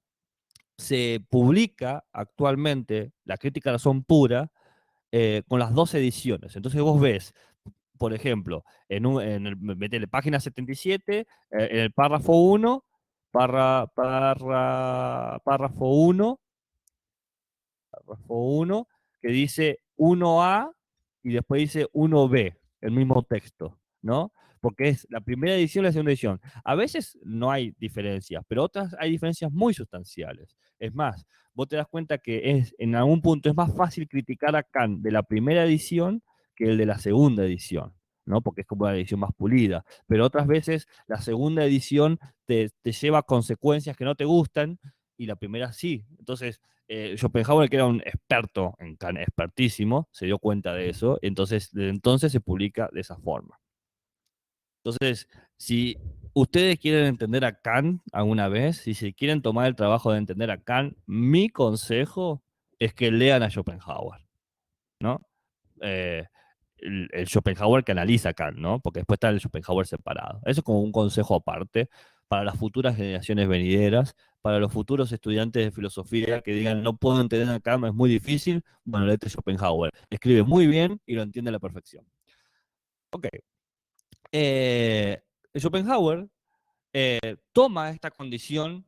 S1: se publica actualmente la Crítica de la Razón Pura con las dos ediciones. Entonces vos ves, por ejemplo, metele página 77, en el párrafo uno párrafo uno párrafo 1, que dice 1A y después dice 1B, el mismo texto, ¿no? Porque es la primera edición y la segunda edición. A veces no hay diferencias, pero otras hay diferencias muy sustanciales. Es más, vos te das cuenta que en algún punto es más fácil criticar a Kant de la primera edición que el de la segunda edición, ¿no? Porque es como una edición más pulida. Pero otras veces la segunda edición te lleva a consecuencias que no te gustan y la primera sí. Entonces, Schopenhauer, que era un experto en Kant, expertísimo, se dio cuenta de eso, entonces desde entonces se publica de esa forma. Entonces, si ustedes quieren entender a Kant alguna vez, si se quieren tomar el trabajo de entender a Kant, mi consejo es que lean a Schopenhauer, ¿no? Eh, el Schopenhauer que analiza Kant, ¿no? Porque después está el Schopenhauer separado. Eso es como un consejo aparte para las futuras generaciones venideras, para los futuros estudiantes de filosofía que digan, no puedo entender a Kant, es muy difícil. Bueno, léete Schopenhauer. Escribe muy bien y lo entiende a la perfección. Ok. Eh, Schopenhauer toma esta condición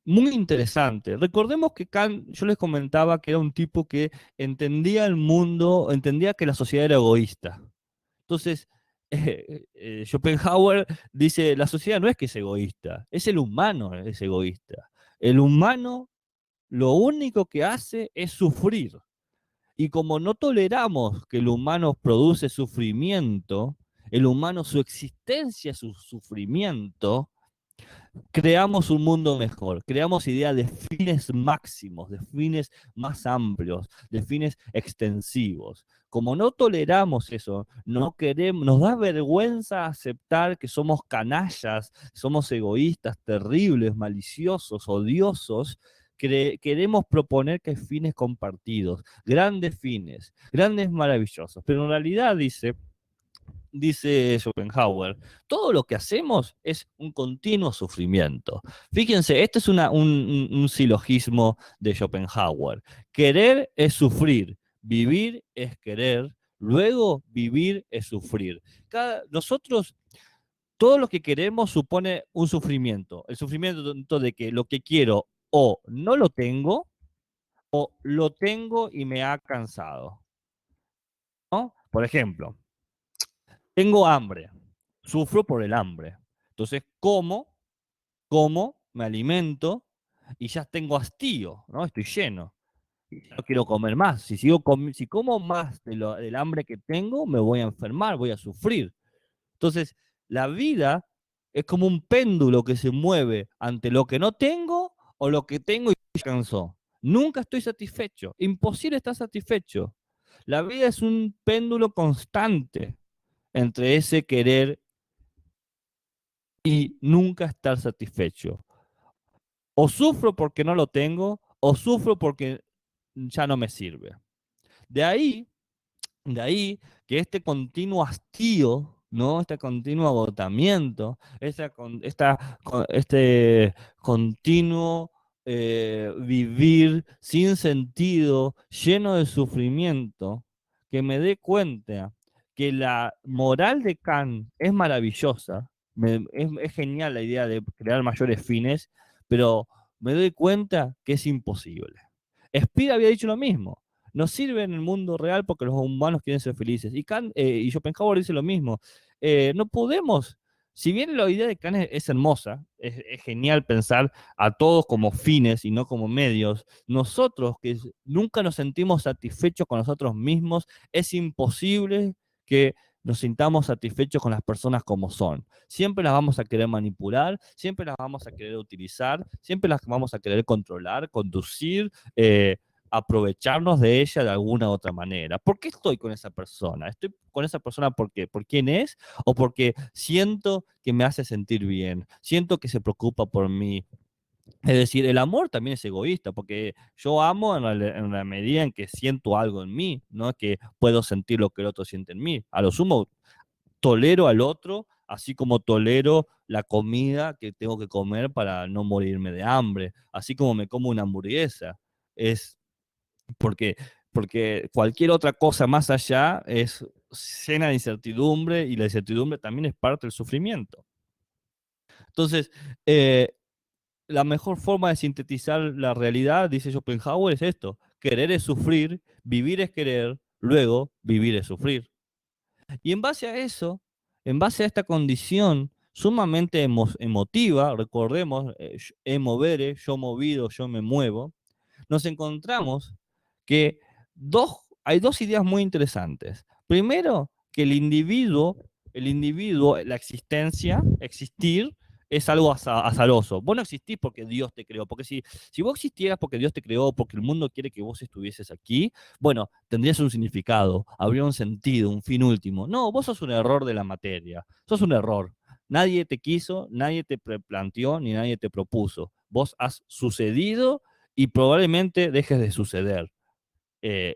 S1: muy interesante. Recordemos que Kant, yo les comentaba que era un tipo que entendía el mundo, entendía que la sociedad era egoísta. Entonces, Schopenhauer dice, la sociedad no es que es egoísta, es el humano que es egoísta. El humano lo único que hace es sufrir. Y como no toleramos que el humano produce sufrimiento, el humano, su existencia es su sufrimiento, creamos un mundo mejor, creamos ideas de fines máximos, de fines más amplios, de fines extensivos. Como no toleramos eso, no queremos, nos da vergüenza aceptar que somos canallas, somos egoístas, terribles, maliciosos, odiosos. Queremos proponer que hay fines compartidos, grandes maravillosos. Pero en realidad dice Schopenhauer, todo lo que hacemos es un continuo sufrimiento. Fíjense, este es un silogismo de Schopenhauer. Querer es sufrir, vivir es querer, luego vivir es sufrir. Nosotros, todo lo que queremos supone un sufrimiento. El sufrimiento de que lo que quiero o no lo tengo, o lo tengo y me ha cansado, ¿no? Por ejemplo, tengo hambre, sufro por el hambre. Entonces, como, me alimento y ya tengo hastío, ¿no? Estoy lleno. y ya no quiero comer más. Si como más del hambre que tengo, me voy a enfermar, voy a sufrir. Entonces, la vida es como un péndulo que se mueve ante lo que no tengo o lo que tengo y ya cansó. Nunca estoy satisfecho. Imposible estar satisfecho. La vida es un péndulo constante entre ese querer y nunca estar satisfecho. O sufro porque no lo tengo, o sufro porque ya no me sirve. De ahí De ahí que este continuo hastío, ¿no? Este continuo agotamiento, este continuo vivir sin sentido, lleno de sufrimiento, que me dé cuenta que la moral de Kant es maravillosa, es genial la idea de crear mayores fines, pero me doy cuenta que es imposible. Speer había dicho lo mismo. Nos sirve en el mundo real porque los humanos quieren ser felices. Y Schopenhauer dice lo mismo. No podemos, si bien la idea de Kant es hermosa, es genial pensar a todos como fines y no como medios, nosotros que nunca nos sentimos satisfechos con nosotros mismos, es imposible que nos sintamos satisfechos con las personas como son. Siempre las vamos a querer manipular, siempre las vamos a querer utilizar, siempre las vamos a querer controlar, conducir, aprovecharnos de ella de alguna u otra manera. ¿Por qué estoy con esa persona? ¿Estoy con esa persona por quién es o porque siento que me hace sentir bien? Siento que se preocupa por mí. Es decir, el amor también es egoísta, porque yo amo en la medida en que siento algo en mí, no es que puedo sentir lo que el otro siente en mí. A lo sumo, tolero al otro, así como tolero la comida que tengo que comer para no morirme de hambre, así como me como una hamburguesa. Es porque, porque cualquier otra cosa más allá es llena de incertidumbre y la incertidumbre también es parte del sufrimiento. Entonces, eh, la mejor forma de sintetizar la realidad, dice Schopenhauer, es esto. Querer es sufrir, vivir es querer, luego vivir es sufrir. Y en base a eso, en base a esta condición sumamente emotiva, recordemos, emovere, yo movido, yo me muevo, nos encontramos que hay dos ideas muy interesantes. Primero, que la existencia, existir, es algo azaroso. Vos no existís porque Dios te creó, porque si vos existieras porque Dios te creó, porque el mundo quiere que vos estuvieses aquí, bueno, tendrías un significado, habría un sentido, un fin último. No, vos sos un error de la materia, sos un error. Nadie te quiso, nadie te planteó, ni nadie te propuso. Vos has sucedido y probablemente dejes de suceder.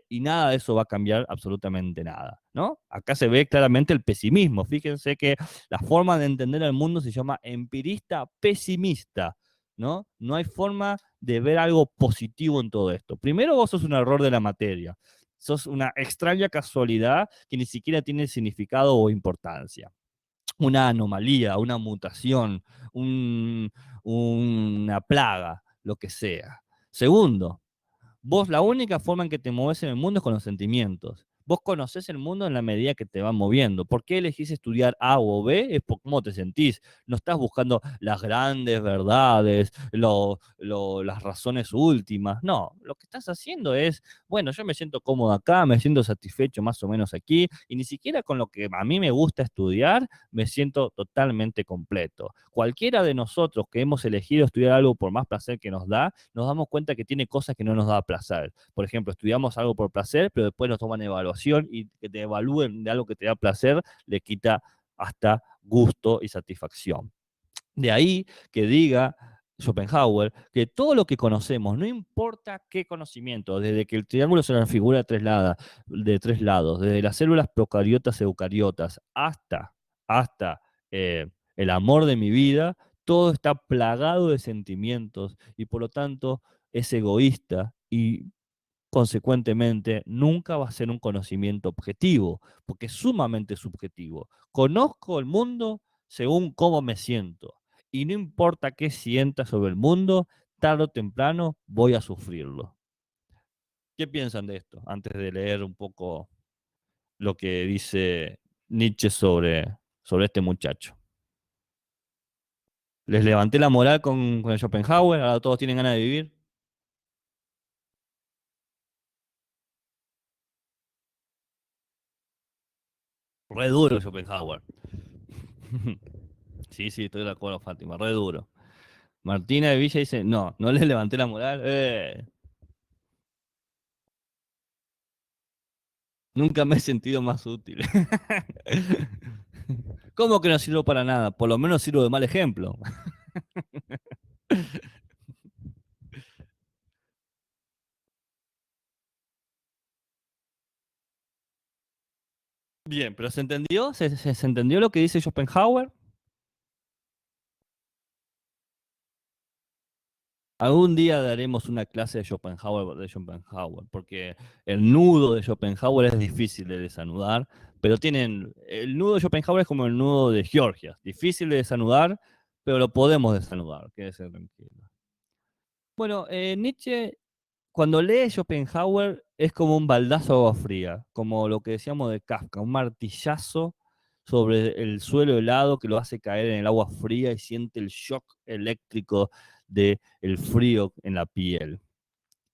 S1: Y nada de eso va a cambiar absolutamente nada, ¿no? Acá se ve claramente el pesimismo. Fíjense que la forma de entender el mundo se llama empirista pesimista, ¿no? No hay forma de ver algo positivo en todo esto. Primero, vos sos un error de la materia. Sos una extraña casualidad que ni siquiera tiene significado o importancia. Una anomalía, una mutación, un, una plaga, lo que sea. Segundo, vos la única forma en que te mueves en el mundo es con los sentimientos. Vos conocés el mundo en la medida que te va moviendo. ¿Por qué elegís estudiar A o B? Es por cómo te sentís. No estás buscando las grandes verdades, las razones últimas. No, lo que estás haciendo es, bueno, yo me siento cómodo acá, me siento satisfecho más o menos aquí, y ni siquiera con lo que a mí me gusta estudiar, me siento totalmente completo. Cualquiera de nosotros que hemos elegido estudiar algo por más placer que nos damos cuenta que tiene cosas que no nos da placer. Por ejemplo, estudiamos algo por placer, pero después nos toman evaluación y que te evalúen de algo que te da placer, le quita hasta gusto y satisfacción. De ahí que diga Schopenhauer que todo lo que conocemos, no importa qué conocimiento, desde que el triángulo es una figura de tres lados, desde las células procariotas eucariotas hasta el amor de mi vida, todo está plagado de sentimientos y por lo tanto es egoísta y consecuentemente nunca va a ser un conocimiento objetivo, porque es sumamente subjetivo. Conozco el mundo según cómo me siento, y no importa qué sienta sobre el mundo, tarde o temprano voy a sufrirlo. ¿Qué piensan de esto? Antes de leer un poco lo que dice Nietzsche sobre este muchacho. Les levanté la moral con el Schopenhauer, ahora todos tienen ganas de vivir. Re duro Schopenhauer. Sí, sí, estoy de acuerdo, Fátima, re duro. Martina de Villa dice, no, no le levanté la moral. Nunca me he sentido más útil. ¿Cómo que no sirvo para nada? Por lo menos sirvo de mal ejemplo. Bien, pero ¿se entendió? ¿Se entendió lo que dice Schopenhauer? Algún día daremos una clase de Schopenhauer, porque el nudo de Schopenhauer es difícil de desanudar, pero el nudo de Schopenhauer es como el nudo de Georgia, difícil de desanudar, pero lo podemos desanudar, quédese tranquilo. Bueno, Nietzsche, cuando lee Schopenhauer, es como un baldazo de agua fría, como lo que decíamos de Kafka, un martillazo sobre el suelo helado que lo hace caer en el agua fría y siente el shock eléctrico del frío en la piel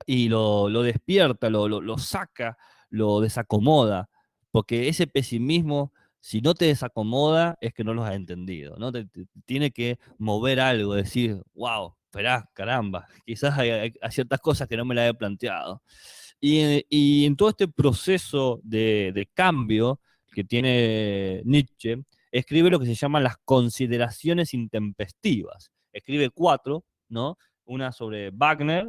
S1: y lo despierta, lo saca, lo desacomoda, porque ese pesimismo, si no te desacomoda, es que no lo has entendido, ¿no? Tiene que mover algo, decir, wow, esperá, caramba, quizás hay ciertas cosas que no me las he planteado. Y en todo este proceso de cambio que tiene Nietzsche, escribe lo que se llaman las consideraciones intempestivas. Escribe cuatro, ¿no? Una sobre Wagner,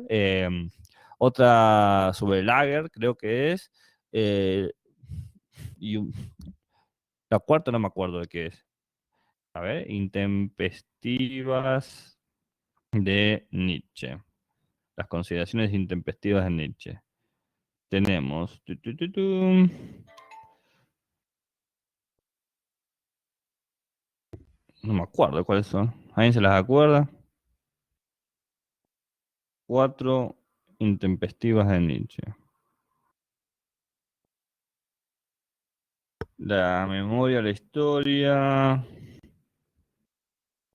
S1: otra sobre Lager, creo que es, eh, y la cuarta no me acuerdo de qué es. A ver, intempestivas de Nietzsche. Las consideraciones intempestivas de Nietzsche. Tenemos. No me acuerdo cuáles son. ¿Alguien se las acuerda? Cuatro intempestivas de Nietzsche. La memoria, la historia.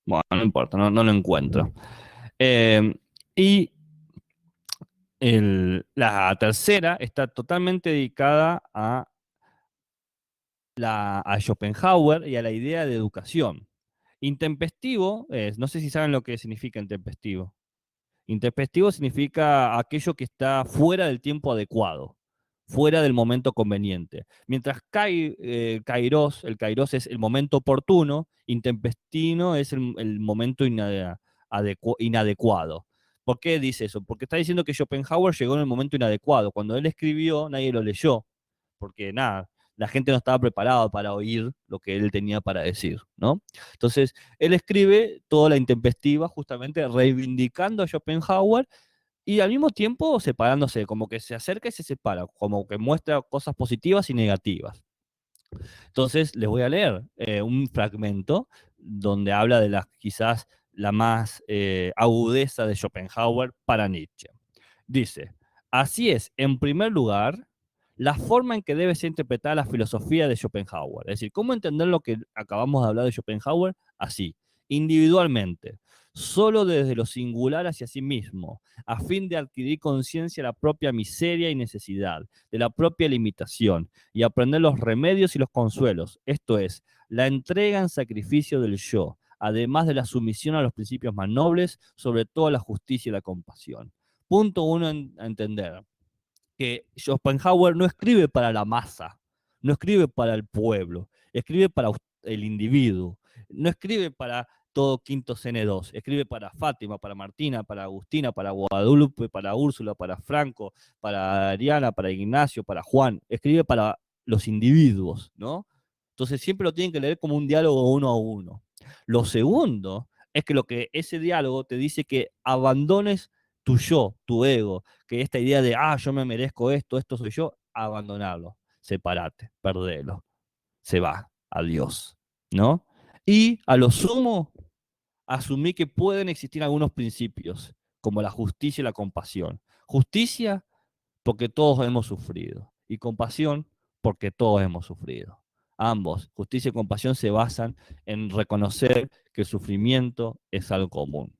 S1: Bueno, no importa, no lo encuentro. Eh, y la tercera está totalmente dedicada a Schopenhauer y a la idea de educación. Intempestivo, no sé si saben lo que significa intempestivo. Intempestivo significa aquello que está fuera del tiempo adecuado, fuera del momento conveniente. Mientras el kairos es el momento oportuno, intempestino es el momento inadecuado. ¿Por qué dice eso? Porque está diciendo que Schopenhauer llegó en el momento inadecuado. Cuando él escribió, nadie lo leyó, porque nada, la gente no estaba preparada para oír lo que él tenía para decir, ¿no? Entonces, él escribe toda la intempestiva, justamente reivindicando a Schopenhauer y al mismo tiempo separándose, como que se acerca y se separa, como que muestra cosas positivas y negativas. Entonces, les voy a leer un fragmento donde habla de quizás la más agudeza de Schopenhauer para Nietzsche. Dice, así es, en primer lugar, la forma en que debe ser interpretada la filosofía de Schopenhauer. Es decir, ¿cómo entender lo que acabamos de hablar de Schopenhauer? Así, individualmente, solo desde lo singular hacia sí mismo, a fin de adquirir conciencia de la propia miseria y necesidad, de la propia limitación, y aprender los remedios y los consuelos, esto es, la entrega en sacrificio del yo, además de la sumisión a los principios más nobles, sobre todo la justicia y la compasión. Punto uno a entender, que Schopenhauer no escribe para la masa, no escribe para el pueblo, escribe para el individuo, no escribe para todo Quinto CN2, escribe para Fátima, para Martina, para Agustina, para Guadalupe, para Úrsula, para Franco, para Ariana, para Ignacio, para Juan, escribe para los individuos, ¿no? Entonces siempre lo tienen que leer como un diálogo uno a uno. Lo segundo es que lo que ese diálogo te dice que abandones tu yo, tu ego, que esta idea de, yo me merezco esto, esto soy yo, abandonarlo, separate, perdelo, se va, adiós, ¿no? Y a lo sumo, asumí que pueden existir algunos principios, como la justicia y la compasión. Justicia porque todos hemos sufrido, y compasión porque todos hemos sufrido. Ambos, justicia y compasión, se basan en reconocer que el sufrimiento es algo común.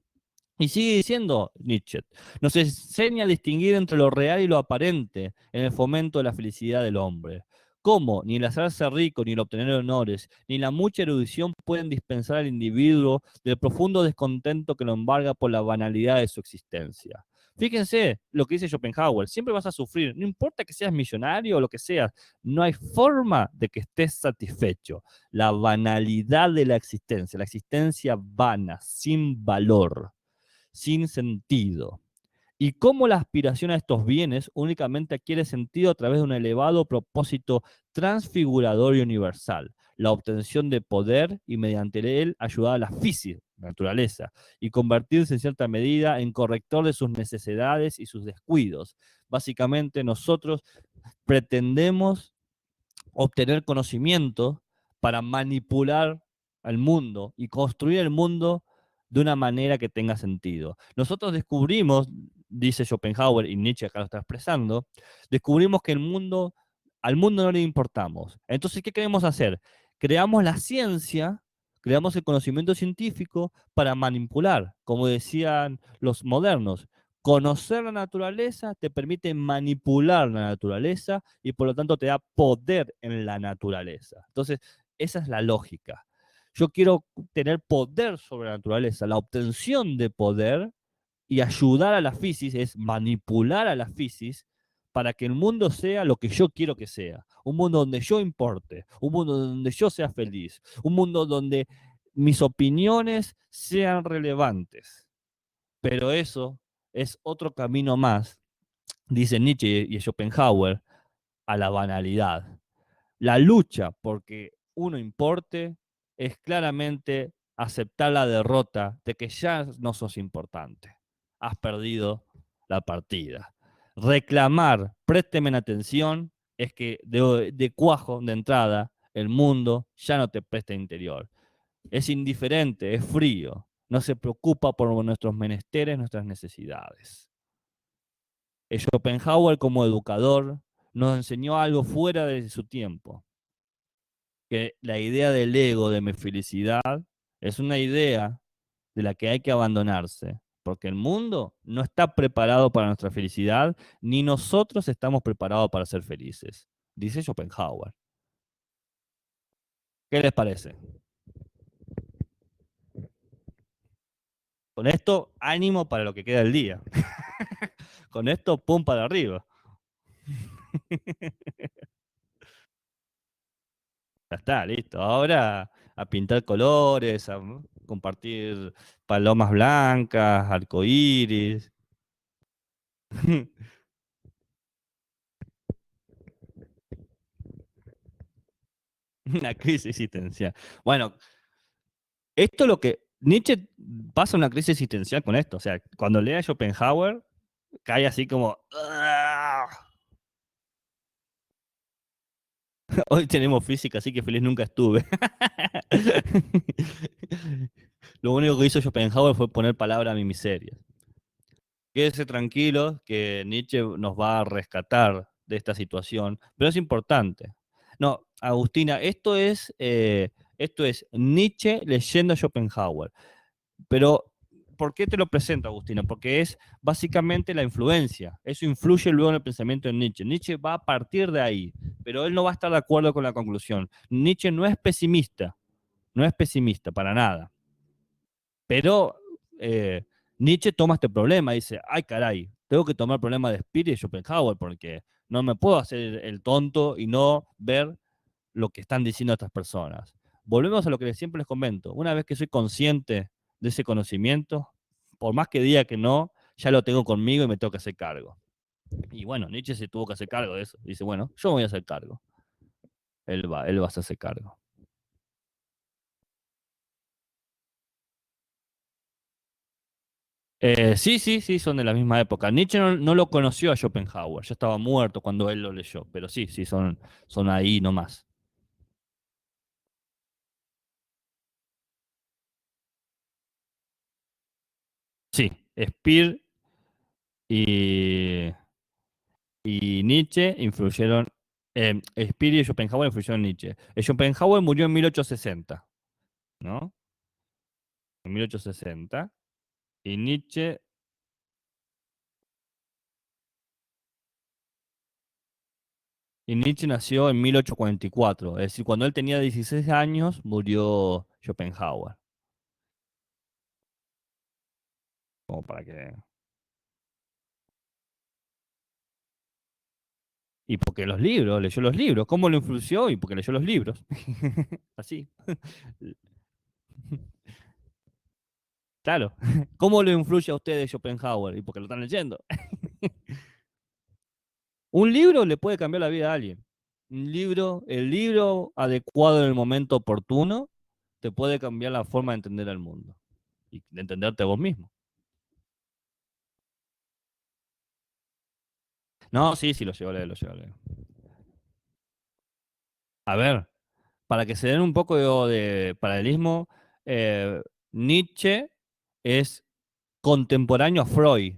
S1: Y sigue diciendo Nietzsche, nos enseña a distinguir entre lo real y lo aparente en el fomento de la felicidad del hombre. cómo ni el hacerse rico, ni el obtener honores, ni la mucha erudición pueden dispensar al individuo del profundo descontento que lo embarga por la banalidad de su existencia. Fíjense lo que dice Schopenhauer, siempre vas a sufrir, no importa que seas millonario o lo que seas, no hay forma de que estés satisfecho. La banalidad de la existencia vana, sin valor, sin sentido. Y cómo la aspiración a estos bienes únicamente adquiere sentido a través de un elevado propósito transfigurador y universal, la obtención de poder y mediante él ayudar a la física, naturaleza, y convertirse en cierta medida en corrector de sus necesidades y sus descuidos. Básicamente nosotros pretendemos obtener conocimiento para manipular al mundo y construir el mundo de una manera que tenga sentido. Nosotros descubrimos, dice Schopenhauer y Nietzsche acá lo está expresando, descubrimos que al mundo no le importamos. Entonces, ¿qué queremos hacer? Creamos la ciencia, creamos el conocimiento científico para manipular, como decían los modernos. Conocer la naturaleza te permite manipular la naturaleza y por lo tanto te da poder en la naturaleza. Entonces, esa es la lógica. Yo quiero tener poder sobre la naturaleza. La obtención de poder y ayudar a la física es manipular a la física para que el mundo sea lo que yo quiero que sea. Un mundo donde yo importe, un mundo donde yo sea feliz, un mundo donde mis opiniones sean relevantes. Pero eso es otro camino más, dice Nietzsche y Schopenhauer, a la banalidad. La lucha porque uno importe es claramente aceptar la derrota de que ya no sos importante. Has perdido la partida. Reclamar, présteme atención, es que de cuajo, de entrada, el mundo ya no te presta interior. Es indiferente, es frío, no se preocupa por nuestros menesteres, nuestras necesidades. Schopenhauer como educador nos enseñó algo fuera de su tiempo, que la idea del ego, de mi felicidad, es una idea de la que hay que abandonarse, porque el mundo no está preparado para nuestra felicidad, ni nosotros estamos preparados para ser felices, dice Schopenhauer. ¿Qué les parece? Con esto, ánimo para lo que queda del día. Con esto, pum para arriba. Ya está, listo. Ahora a pintar colores, a compartir palomas blancas, arcoíris. Una crisis existencial. Bueno, esto es lo que Nietzsche pasa una crisis existencial con esto. O sea, cuando lee a Schopenhauer, cae así como. "Ah". Hoy tenemos física, así que feliz nunca estuve. Lo único que hizo Schopenhauer fue poner palabra a mi miseria. Quédese tranquilo que Nietzsche nos va a rescatar de esta situación, pero es importante. No, Agustina, esto es Nietzsche leyendo a Schopenhauer. Pero, ¿por qué te lo presento, Agustina? Porque es básicamente la influencia. Eso influye luego en el pensamiento de Nietzsche. Nietzsche va a partir de ahí, pero él no va a estar de acuerdo con la conclusión. Nietzsche no es pesimista, no es pesimista para nada. Pero Nietzsche toma este problema y dice, ay caray, tengo que tomar el problema de Spiri y Schopenhauer porque no me puedo hacer el tonto y no ver lo que están diciendo estas personas. Volvemos a lo que siempre les comento. Una vez que soy consciente de ese conocimiento, por más que diga que no, ya lo tengo conmigo y me tengo que hacer cargo. Y bueno, Nietzsche se tuvo que hacer cargo de eso. Dice, bueno, yo me voy a hacer cargo. Él va a hacerse cargo. Sí, sí, sí, son de la misma época. Nietzsche no lo conoció a Schopenhauer, ya estaba muerto cuando él lo leyó, pero sí, sí, son ahí nomás. Sí, Speer y, y Nietzsche influyeron, Speer y Schopenhauer influyeron en Nietzsche. Schopenhauer murió en 1860, ¿no? En 1860. Y Nietzsche, Y Nietzsche nació en 1844, es decir, cuando él tenía 16 años murió Schopenhauer, como para que... Y porque los libros, leyó los libros, ¿cómo lo influenció? Y porque leyó los libros, así, claro. ¿Cómo lo influye a ustedes Schopenhauer? Y porque lo están leyendo. Un libro le puede cambiar la vida a alguien. Un libro, el libro adecuado en el momento oportuno, te puede cambiar la forma de entender al mundo y de entenderte a vos mismo. No, sí, sí, lo llevo a leer, lo llevo a leer. A ver, para que se den un poco de paralelismo, eh, Nietzsche es contemporáneo a Freud,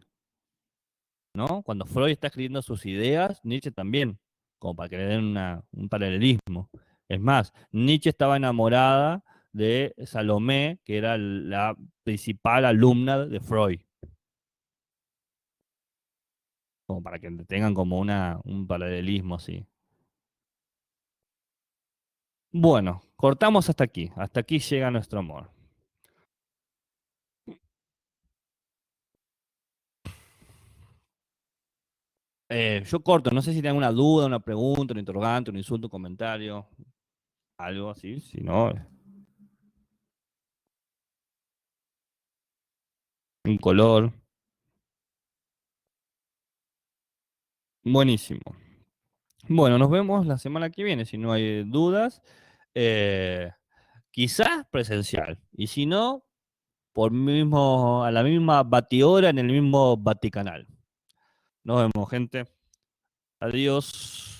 S1: ¿no? Cuando Freud está escribiendo sus ideas, Nietzsche también, como para que le den un paralelismo. Es más, Nietzsche estaba enamorada de Salomé, que era la principal alumna de Freud, como para que tengan como un paralelismo así. Bueno, cortamos hasta aquí llega nuestro amor. Yo corto, no sé si tienen una duda, una pregunta, un interrogante, un insulto, un comentario, algo así, si no, un color. Buenísimo. Bueno, nos vemos la semana que viene, si no hay dudas. Eh, Quizás presencial. Y si no, por mismo, a la misma batidora en el mismo Vaticanal. Nos vemos, gente. Adiós.